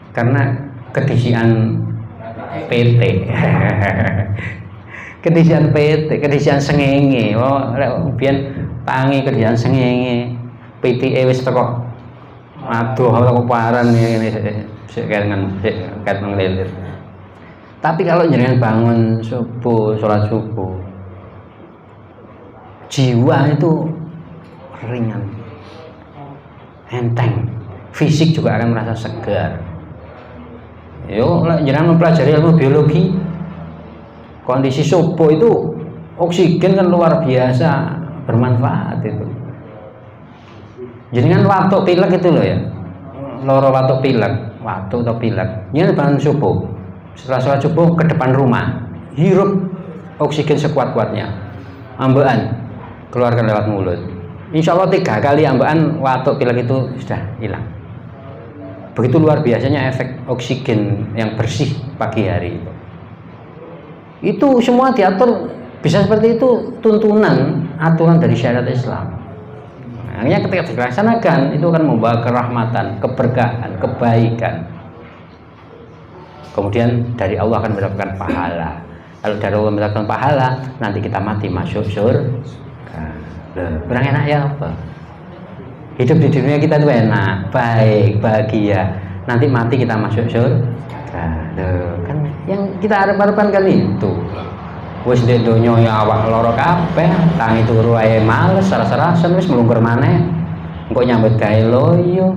Karena kedisian PT. kedisian sengenge. Oh, biyen tangi kedisian sengenge. PTE wis teko. Aduh, teko paran ngene sik kayak ngelilir. Tapi kalau jenengan bangun subuh, sholat subuh, jiwa itu ringan, enteng, fisik juga akan merasa segar. Yo, jangan mempelajari ilmu biologi. Kondisi subuh itu oksigen kan luar biasa bermanfaat itu. Jangan watuk pilek itu loh ya, loro watuk pilek, watuk atau pilek. Jangan bangun subuh, setelah sholat subuh ke depan rumah, hirup oksigen sekuat-kuatnya, ambekan keluarkan lewat mulut. Insya Allah 3 kali ambekan watuk pilek itu sudah hilang. Begitu luar biasanya efek oksigen yang bersih pagi hari itu. Itu semua diatur bisa seperti itu, tuntunan aturan dari syariat Islam. Hanya ketika dilaksanakan itu akan membawa kerahmatan, keberkahan, kebaikan. Kemudian dari Allah akan mendapatkan pahala. Kalau dari Allah mendapatkan pahala, nanti kita mati masuk surga. Kurang enak ya apa? Hidup di dunia kita itu enak, baik, bahagia. Nanti mati kita masuk surga. Kan yang kita harap-harapan kan itu. Wis ndek donya ya awak lara kabeh, tangi turu ae males, saras-sarasen wis mlungkur maneh. Engko nyambut gawe loyo.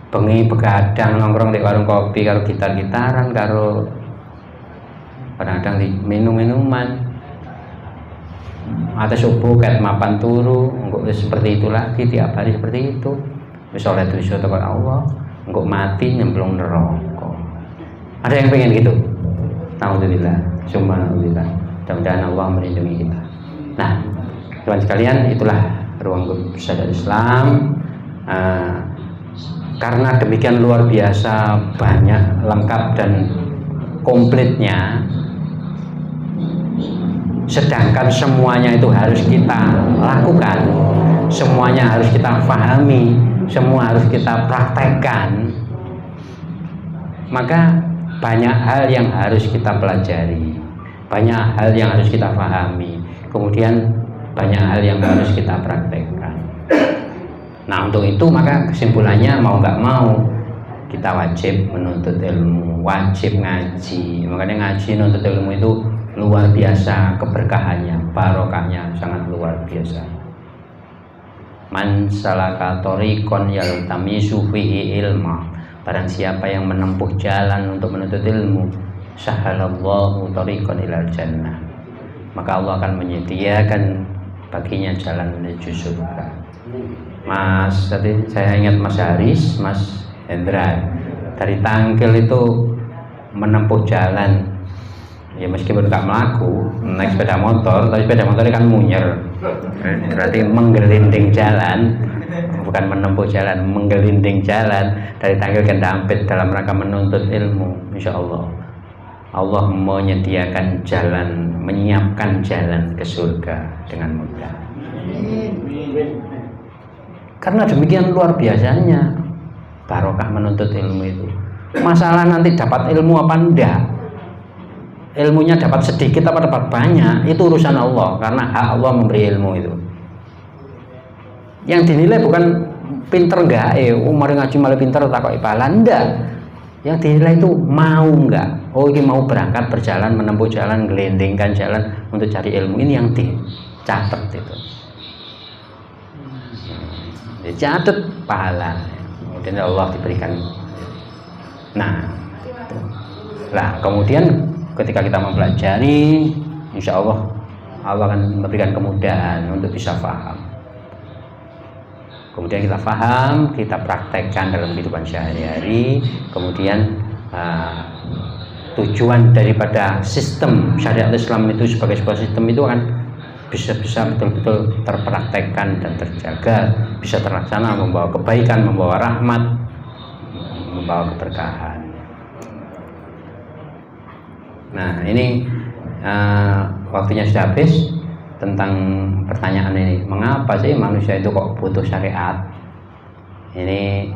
Bengi begadang nongkrong di warung kopi karo gitar-gitaran, karo kadang-kadang di minum-minuman. Atau subuh ket mapan turu, engko wis seperti itu lagi tiap hari seperti itu. Wis oleh dosa tekan Allah, engko mati nyemplung neraka. Ada yang pengen gitu? Alhamdulillah, subhanallah. Mudah-mudahan Allah melindungi kita. Nah, teman sekalian, itulah ruang grup sadar Islam. Karena demikian luar biasa banyak, lengkap dan komplitnya, sedangkan semuanya itu harus kita lakukan, semuanya harus kita pahami, semua harus kita praktekkan, maka banyak hal yang harus kita pelajari, banyak hal yang harus kita pahami, kemudian banyak hal yang harus kita praktekkan. Nah, untuk itu maka kesimpulannya mau nggak mau kita wajib menuntut ilmu, wajib ngaji. Makanya ngaji, nuntut ilmu itu luar biasa keberkahannya, barokahnya sangat luar biasa. Man salaka thoriqan yaltamisu fihi ilma, barang siapa yang menempuh jalan untuk menuntut ilmu, sahalallahu thoriqan ilal jannah, maka Allah akan menyediakan baginya jalan menuju surga. Mas, tadi saya ingat Mas Haris, Mas Hendra dari Tangkil itu menempuh jalan, ya meskipun nggak melaku, naik sepeda motor, tapi sepeda motor kan munyer, berarti menggelinding jalan, bukan menempuh jalan, menggelinding jalan dari Tangkil ke Dampit dalam rangka menuntut ilmu. Insya Allah Allah menyediakan jalan, menyiapkan jalan ke surga dengan mudah. Karena demikian luar biasanya barokah menuntut ilmu itu. Masalah nanti dapat ilmu apa enggak, ilmunya dapat sedikit apa dapat banyak itu urusan Allah, karena hak Allah memberi ilmu itu. Yang dinilai bukan pinter enggak, Umar ngaji malah pinter takoki pahala, enggak. Yang dinilai itu mau enggak. Oh, ini mau berangkat berjalan, menempuh jalan, gelendingkan jalan untuk cari ilmu, ini yang dicatat itu. Dicatat pahala, kemudian Allah diberikan. Nah, kemudian ketika kita mempelajari, insya Allah Allah akan memberikan kemudahan untuk bisa paham. Kemudian kita paham, kita praktekkan dalam kehidupan sehari-hari. Kemudian tujuan daripada sistem syariat Islam itu sebagai sebuah sistem itu akan bisa betul-betul terpraktekkan dan terjaga, bisa terlaksana, membawa kebaikan, membawa rahmat, membawa keberkahan. Nah, ini waktunya sudah habis. Tentang pertanyaan ini, mengapa sih manusia itu kok butuh syariat? Ini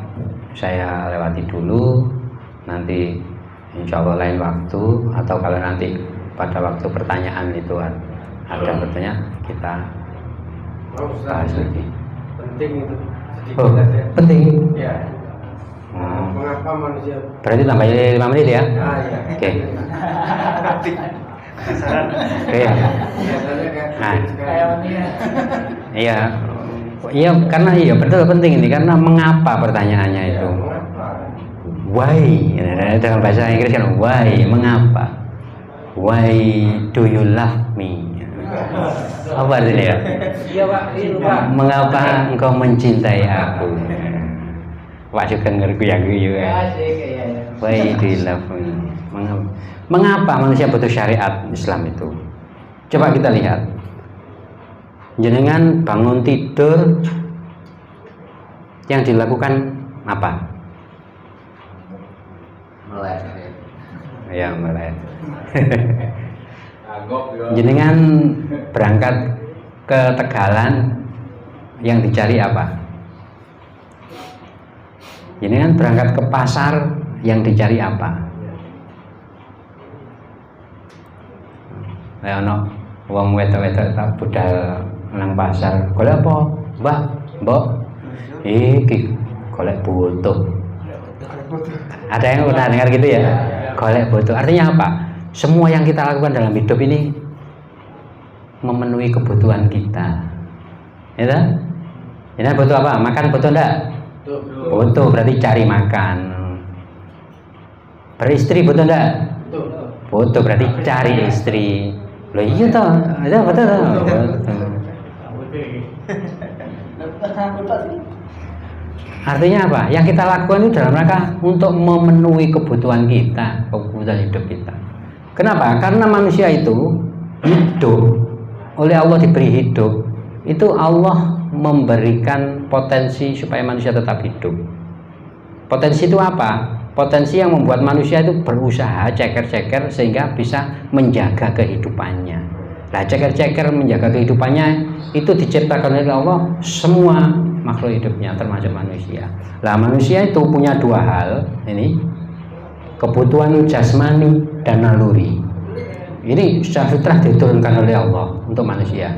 saya lewati dulu, nanti insya Allah lain waktu, atau kalau nanti pada waktu pertanyaan itu ada pertanyaan, kita bahas lagi. Penting itu. Penting. Ya. Mengapa manusia? Berarti tambah 5 menit ya? Iya. Oke. Oke. Nah, iya, karena betul penting ini, karena mengapa pertanyaannya itu? Why? Dalam bahasa Inggris kan why, mengapa? Why do you love me? Apa artinya ya? Iya Pak, mengapa engkau mencintai aku? Pak juga ngerti ya. Why do you love me? Mengapa manusia butuh syariat Islam itu? Coba kita lihat. Jenengan bangun tidur, yang dilakukan apa? Melek. Ya, melek. Jenengan berangkat ke Tegalan, yang dicari apa? Jenengan berangkat ke pasar, yang dicari apa? Ono wong wedok-wedok tak budal nang pasar. Golek apa? Mbak. Iki golek butuh. Ada yang pernah dengar gitu ya? Golek butuh. Artinya apa? Semua yang kita lakukan dalam hidup ini memenuhi kebutuhan kita. Ya? Ini butuh apa? Makan butuh enggak? Butuh, berarti cari makan. Beristri butuh enggak? Butuh, berarti cari istri. Loh iya toh, ada betul. Artinya apa? Yang kita lakukan itu dalam rangka untuk memenuhi kebutuhan kita, kebutuhan hidup kita. Kenapa? Karena manusia itu hidup, oleh Allah diberi hidup, itu Allah memberikan potensi supaya manusia tetap hidup. Potensi itu apa? Potensi yang membuat manusia itu berusaha ceker-ceker sehingga bisa menjaga kehidupannya. Nah, ceker-ceker menjaga kehidupannya itu diciptakan oleh Allah semua makhluk hidupnya termasuk manusia. Nah, manusia itu punya dua hal, ini kebutuhan jasmani dan naluri. Ini secara fitrah diturunkan oleh Allah untuk manusia.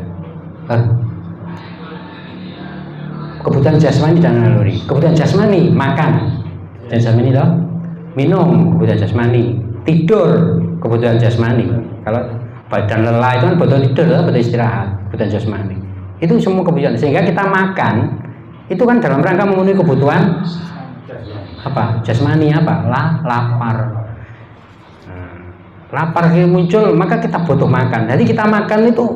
Kebutuhan jasmani dan naluri. Kebutuhan jasmani makan, jasmani loh. Minum, kebutuhan jasmani. Tidur, kebutuhan jasmani. Kalau badan lelah itu kan butuh tidur, butuh istirahat, kebutuhan jasmani. Itu semua kebutuhan. Sehingga kita makan itu kan dalam rangka memenuhi kebutuhan apa? Jasmani apa? Lapar. Lapar muncul, maka kita butuh makan. Jadi kita makan itu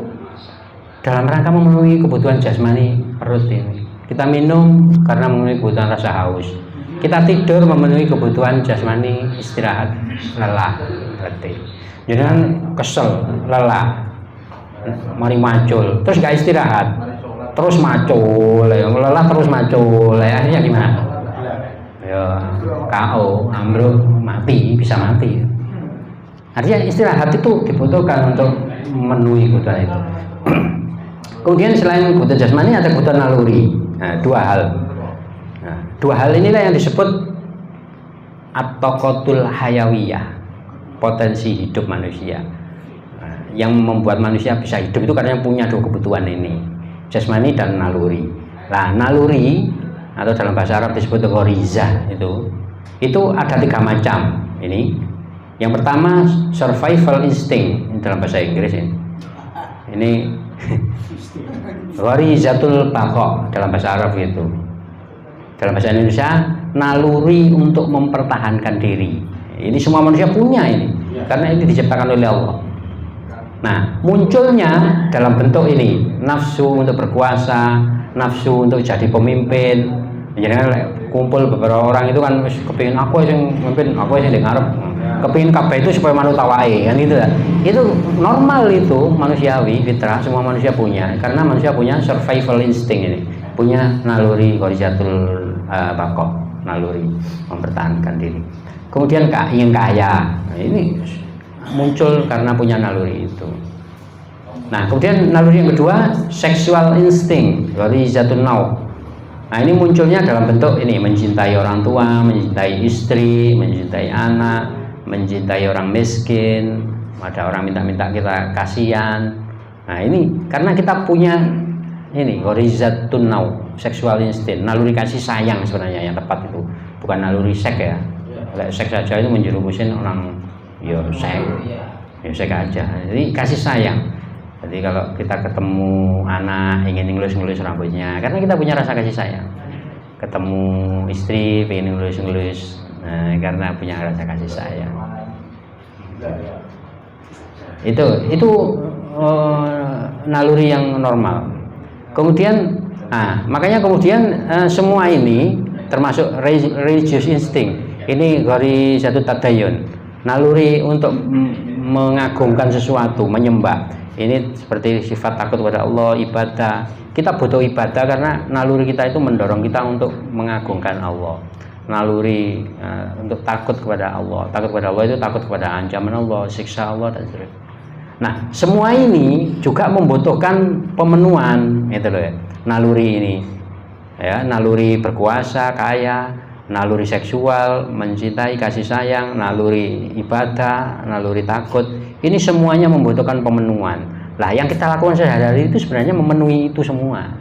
dalam rangka memenuhi kebutuhan jasmani perut ini. Kita minum karena memenuhi kebutuhan rasa haus. Kita tidur memenuhi kebutuhan jasmani, istirahat, lelah, letih. Jangan kesel, lelah, mari macul, terus gak istirahat, terus macul, lelah terus macul, akhirnya gimana? Ya, KO, ambruk, mati, bisa mati. Artinya istirahat itu dibutuhkan untuk memenuhi kebutuhan itu. Kemudian selain kebutuhan jasmani ada kebutuhan naluri. Nah, dua hal inilah yang disebut at-taqatul hayawiyah, potensi hidup manusia. yang membuat manusia bisa hidup itu karena punya dua kebutuhan ini, jasmani dan naluri. Nah, naluri atau dalam bahasa Arab disebut ghorizah itu ada 3 macam. Ini yang pertama survival instinct dalam bahasa Inggris ini ghorizatul baqa dalam bahasa Arab itu. Dalam bahasa Indonesia naluri untuk mempertahankan diri. Ini semua manusia punya ini karena ini diciptakan oleh Allah. Nah, munculnya dalam bentuk ini nafsu untuk berkuasa, nafsu untuk jadi pemimpin. Jangan kumpul beberapa orang itu kan kepingin aku yang memimpin, aku yang ngarep. Kepingin kabeh itu supaya manut awake kan gitu ya. Itu normal, itu manusiawi, fitrah, semua manusia punya. Karena manusia punya survival instinct ini, punya naluri ghorizatul baqa, naluri mempertahankan diri. Kemudian ingin kaya. Nah, ini muncul karena punya naluri itu. Nah, kemudian naluri yang kedua sexual instinct, ghorizatun naw. Nah, ini munculnya dalam bentuk ini mencintai orang tua, mencintai istri, mencintai anak, mencintai orang miskin, ada orang minta-minta kita kasihan. Nah, ini karena kita punya ini ghorizatun naw, sexual instinct, naluri kasih sayang sebenarnya yang tepat itu, bukan naluri seks ya. Kalau seks saja itu menjerumusin orang ya seks aja. Jadi kasih sayang. Jadi kalau kita ketemu anak ingin ngelus-ngelus rambutnya, karena kita punya rasa kasih sayang. Ketemu istri pengen ngelus-ngelus, nah, karena punya rasa kasih sayang. Itu naluri yang normal. Kemudian, makanya kemudian semua ini termasuk religious instinct. Ini ghorizatut tadayun, naluri untuk mengagungkan sesuatu, menyembah. Ini seperti sifat takut kepada Allah, ibadah. Kita butuh ibadah karena naluri kita itu mendorong kita untuk mengagungkan Allah. Naluri untuk takut kepada Allah. Takut kepada Allah itu takut kepada ancaman Allah, siksa Allah dan sebagainya. Nah, semua ini juga membutuhkan pemenuhan, itu loh ya. Naluri ini, ya, naluri berkuasa, kaya, naluri seksual, mencintai, kasih sayang, naluri ibadah, naluri takut. Ini semuanya membutuhkan pemenuhan. Lah, yang kita lakukan sehari-hari itu sebenarnya memenuhi itu semua,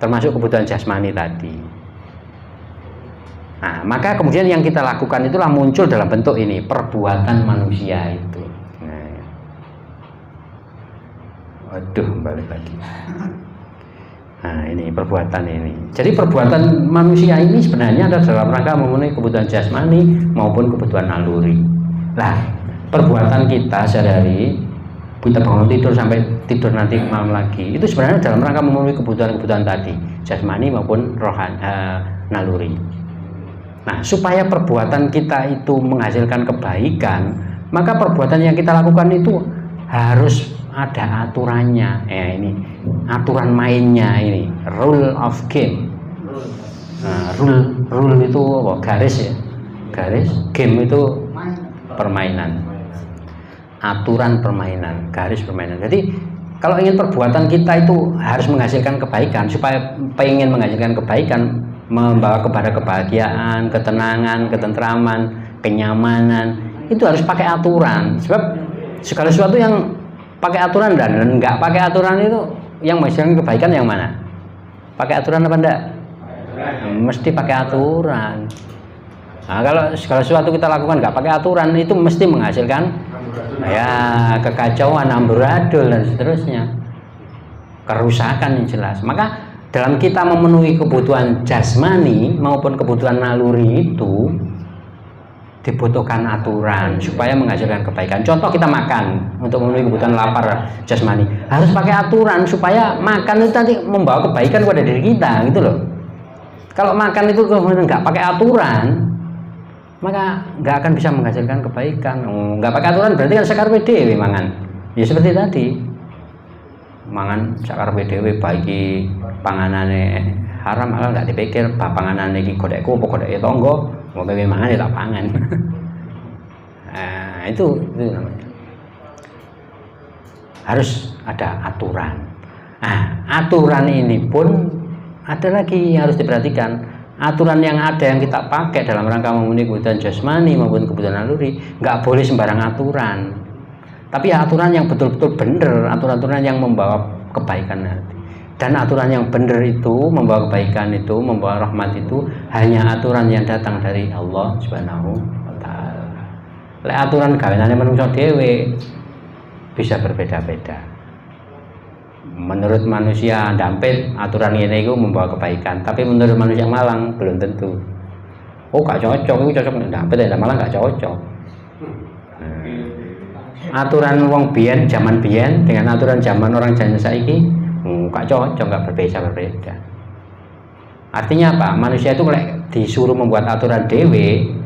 termasuk kebutuhan jasmani tadi. Nah, maka kemudian yang kita lakukan itulah muncul dalam bentuk ini, perbuatan manusia itu. Nah, waduh, balik lagi. Nah, ini perbuatan ini. Jadi perbuatan manusia ini sebenarnya adalah dalam rangka memenuhi kebutuhan jasmani maupun kebutuhan naluri. Lah, perbuatan kita sehari-hari, kita bangun tidur sampai tidur nanti malam lagi, itu sebenarnya dalam rangka memenuhi kebutuhan-kebutuhan tadi, jasmani maupun rohani, naluri. Nah, supaya perbuatan kita itu menghasilkan kebaikan, maka perbuatan yang kita lakukan itu harus ada aturannya. Ini aturan mainnya, ini rule of game. Nah, rule itu apa? Garis ya, garis. Game itu permainan, aturan permainan, garis permainan. Jadi kalau ingin perbuatan kita itu harus menghasilkan kebaikan, supaya ingin menghasilkan kebaikan, membawa kepada kebahagiaan, ketenangan, ketentraman, kenyamanan, itu harus pakai aturan. Sebab segala sesuatu yang pakai aturan dan enggak pakai aturan itu yang menghasilkan kebaikan yang mana? Pakai aturan apa enggak? Mesti pakai aturan. Nah, kalau segala sesuatu kita lakukan enggak pakai aturan, itu mesti menghasilkan ya kekacauan, amburadul dan seterusnya, kerusakan yang jelas. Maka dalam kita memenuhi kebutuhan jasmani maupun kebutuhan naluri itu dibutuhkan aturan supaya menghasilkan kebaikan. Contoh kita makan untuk memenuhi kebutuhan lapar jasmani, harus pakai aturan supaya makan itu nanti membawa kebaikan kepada diri kita, gitu loh. Kalau makan itu kemudian nggak pakai aturan, maka nggak akan bisa menghasilkan kebaikan. Nggak pakai aturan berarti kan sakar dhewe mangan. Ya seperti tadi, mangan sakar dhewe baiki panganane haram halal nggak dipikir, panganane iki godekku apa godeke tangga, mau kowe mangan ya tak pangan. Nah, itu namanya. Harus ada aturan. Nah, aturan ini pun ada lagi yang harus diperhatikan. Aturan yang ada yang kita pakai dalam rangka memenuhi kebutuhan jasmani maupun kebutuhan naluri, nggak boleh sembarang aturan. Tapi ya aturan yang betul-betul benar, aturan-aturan yang membawa kebaikan nanti. Dan aturan yang benar itu, membawa kebaikan itu, membawa rahmat itu hanya aturan yang datang dari Allah Subhanahu wa taala. Lek aturan gawenane manungsa dhewe bisa berbeda-beda. Menurut manusia dampit aturan ini itu membawa kebaikan, tapi menurut manusia Malang belum tentu. Oh gak cocok, itu cocok dampit ya Malang gak cocok. Aturan wong biyen, zaman biyen dengan aturan zaman orang zaman saiki gak cocok, gak berbeda. Artinya apa? Manusia itu kalau disuruh membuat aturan dewe,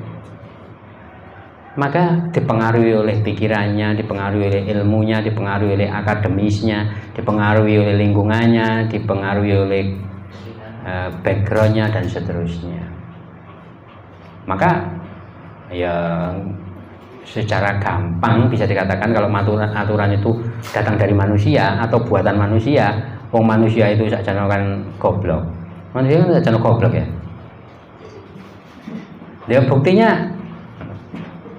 maka dipengaruhi oleh pikirannya, dipengaruhi oleh ilmunya, dipengaruhi oleh akademisnya, dipengaruhi oleh lingkungannya, dipengaruhi oleh backgroundnya dan seterusnya. Maka ya secara gampang bisa dikatakan kalau aturan itu datang dari manusia atau buatan manusia, wong manusia itu sakjane kan goblok. Manusia kan sakjane goblok ya. Ya buktinya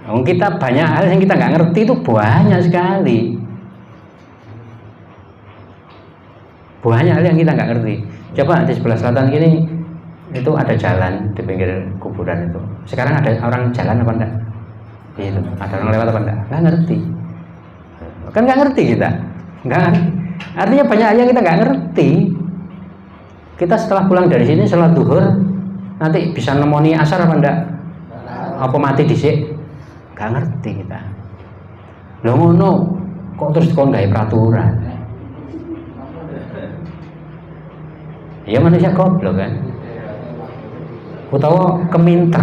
kita banyak hal yang kita nggak ngerti itu banyak sekali. Banyak hal yang kita nggak ngerti. Coba di sebelah selatan gini itu ada jalan di pinggir kuburan itu. Sekarang ada orang jalan apa enggak? Itu ada orang lewat apa enggak? Nggak ngerti. Kan nggak ngerti kita. Nggak. Artinya banyak hal yang kita nggak ngerti. Kita setelah pulang dari sini sholat duhur nanti bisa nemoni asar apa enggak? Apa mati dhisik? Nggak ngerti kita. Loh ngono kok terus kon gawe peraturan? Ya manusia goblok kan? Utawa keminter.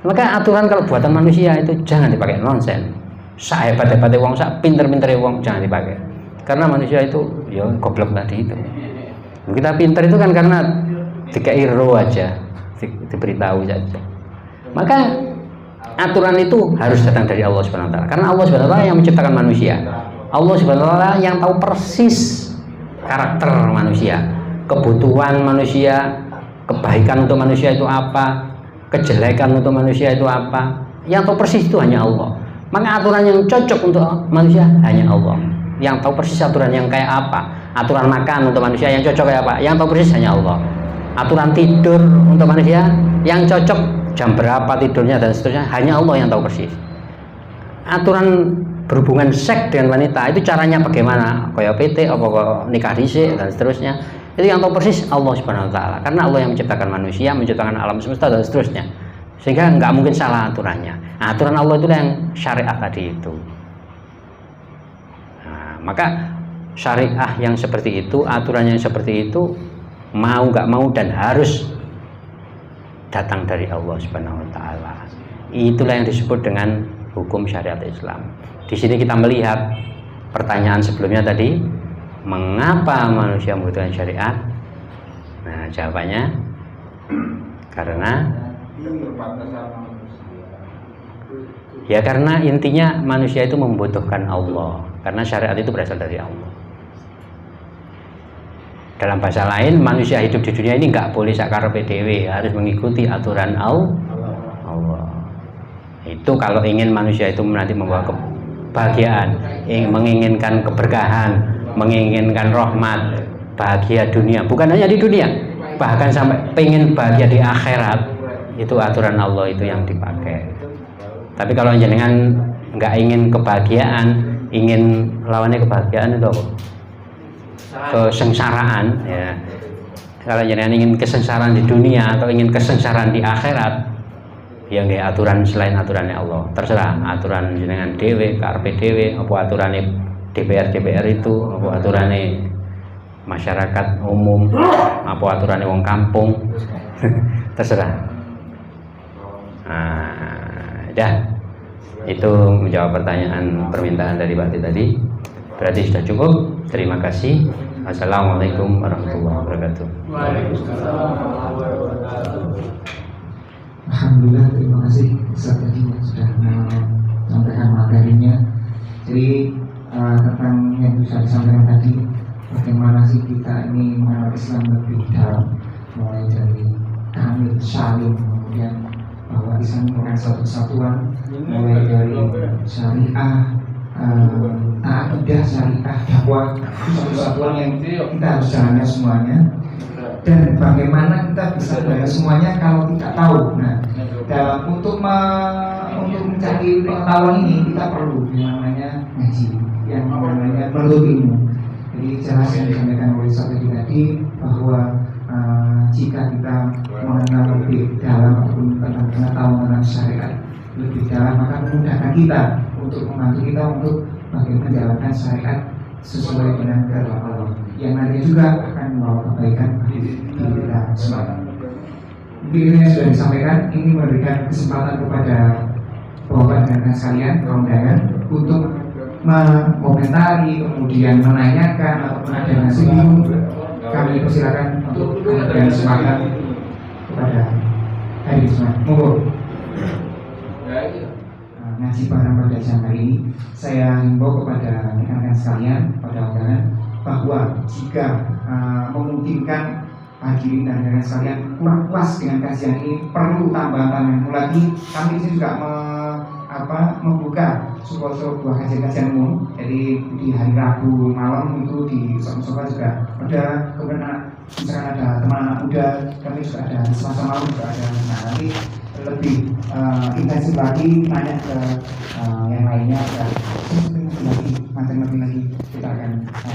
Maka aturan kalau buatan manusia itu jangan dipakai nonsen. Sahebat-hebatnya wong, sak pinter-pinternya wong jangan dipakai. Karena manusia itu ya goblok tadi itu. Kita pinter itu kan karena dikei ro aja, diberitahu saja. Maka aturan itu harus datang dari Allah Subhanahu wa taala. Karena Allah Subhanahu wa taala yang menciptakan manusia. Allah Subhanahu wa taala yang tahu persis karakter manusia, kebutuhan manusia, kebaikan untuk manusia itu apa, kejelekan untuk manusia itu apa. Yang tahu persis itu hanya Allah. Maka aturan yang cocok untuk manusia hanya Allah. Yang tahu persis aturan yang kayak apa, aturan makan untuk manusia yang cocok kayak apa, yang tahu persis hanya Allah. Aturan tidur untuk manusia yang cocok jam berapa tidurnya dan seterusnya hanya Allah yang tahu persis. Aturan berhubungan seks dengan wanita itu caranya bagaimana, kayak PT apa nikah dhisik dan seterusnya, itu yang tahu persis Allah Subhanahu wa taala. Karena Allah yang menciptakan manusia, menciptakan alam semesta dan seterusnya. Sehingga nggak mungkin salah aturannya. Nah, aturan Allah itu yang syariat tadi itu. Nah, maka syariah yang seperti itu, aturan yang seperti itu mau nggak mau dan harus datang dari Allah Subhanahu wa taala. Itulah yang disebut dengan hukum syariat Islam. Di sini kita melihat pertanyaan sebelumnya tadi, mengapa manusia membutuhkan syariat? Nah, jawabannya karena intinya manusia itu membutuhkan Allah. Karena syariat itu berasal dari Allah. Dalam bahasa lain, manusia hidup di dunia ini nggak boleh sakarepe dhewe, harus mengikuti aturan Allah. Itu kalau ingin manusia itu nanti membawa kebahagiaan, menginginkan keberkahan, menginginkan rahmat, bahagia dunia, bukan hanya di dunia, bahkan sampai pengen bahagia di akhirat, itu aturan Allah itu yang dipakai. Tapi kalau jenengan nggak ingin kebahagiaan, ingin lawannya kebahagiaan itu kesengsaraan, ya. Kalau jenengan ingin kesengsaraan di dunia atau ingin kesengsaraan di akhirat, ya nggak aturan selain aturannya Allah. Terserah aturan jenengan dewe, KRP dewe, apa aturannya DPR itu, apa aturannya masyarakat umum, apa aturannya wong kampung, terserah. Nah, dah itu menjawab pertanyaan permintaan dari Pak tadi. Berarti sudah cukup. Terima kasih. Assalamualaikum warahmatullahi wabarakatuh. Alhamdulillah, terima kasih Ustaz tadi yang sudah menyampaikan materinya. Jadi tentang yang bisa disampaikan tadi, bagaimana sih kita ini mengenal Islam lebih dalam, mulai dari kamil, salim, kemudian bahwa di sana merupakan suatu kesatuan, mulai dari syariah, akidah, syariah, dakwah, suatu kesatuan yang kita harus jalankan semuanya. Dan bagaimana kita bisa belajar semuanya kalau tidak tahu. Nah, untuk mencari pengetahuan ini kita perlu yang namanya ngaji, yang namanya menuntut ilmu. Jadi jelas yang disampaikan oleh Ustaz tadi bahwa jika kita mengenal lebih dalam ataupun tentang pengetahuan tentang syariat lebih dalam, maka memudahkan kita untuk membantu kita untuk bagaimana menjalankan syariat sesuai dengan kehendak Allah, yang nantinya juga akan membawa kebaikan bagi kita semua. Mungkin ini yang sudah disampaikan, ini memberikan kesempatan kepada bapak dan rekan sekalian kaum undangan untuk mengomentari, kemudian menanyakan ataupun ada yang masih bingung, kami persilakan untuk memberikan kesempatan kepada hadir semua. Monggo. Ngaji bareng pada siang hari ini, saya himbau kepada rekan-rekan sekalian, pada undangan, bahwa jika memungkinkan hadirin dan rekan sekalian kurang puas dengan kajian ini, perlu tambahan lagi, kami ini juga membuka sebuah kajian umum. Jadi di hari Rabu malam itu di Sofa juga ada, kemudian misalkan ada teman anak muda, kami juga ada di Selasa malam juga ada. Nah, nanti lebih intensif lagi nanya ke yang lainnya, materi lagi kita akan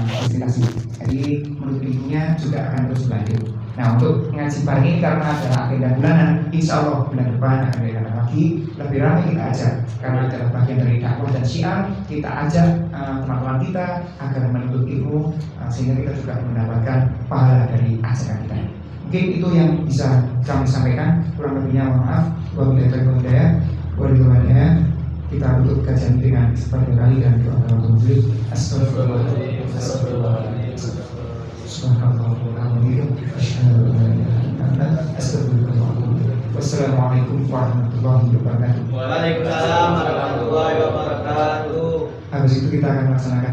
fasilitasi. Jadi menurut ilmunya juga akan terus berlanjut. Nah, untuk ngaji bareng ini karena ada agenda bulanan, insya Allah bulan depan akan diadakan lagi, lebih ramai kita ajak, karena adalah bagian dari dakwah dan syiar. Kita ajak teman-teman kita agar menuntut ilmu, sehingga kita juga mendapatkan pahala dari ajakan kita. Mungkin itu yang bisa kami sampaikan, kurang lebihnya mohon maaf. Wabillahi kita tutup kajian dengan seperti kali dan doa untuk muslim. Astagfirullahaladzim. Wassalamualaikum warahmatullahi wabarakatuh. Waalaikumsalam warahmatullahi wabarakatuh. Habis itu kita akan melaksanakan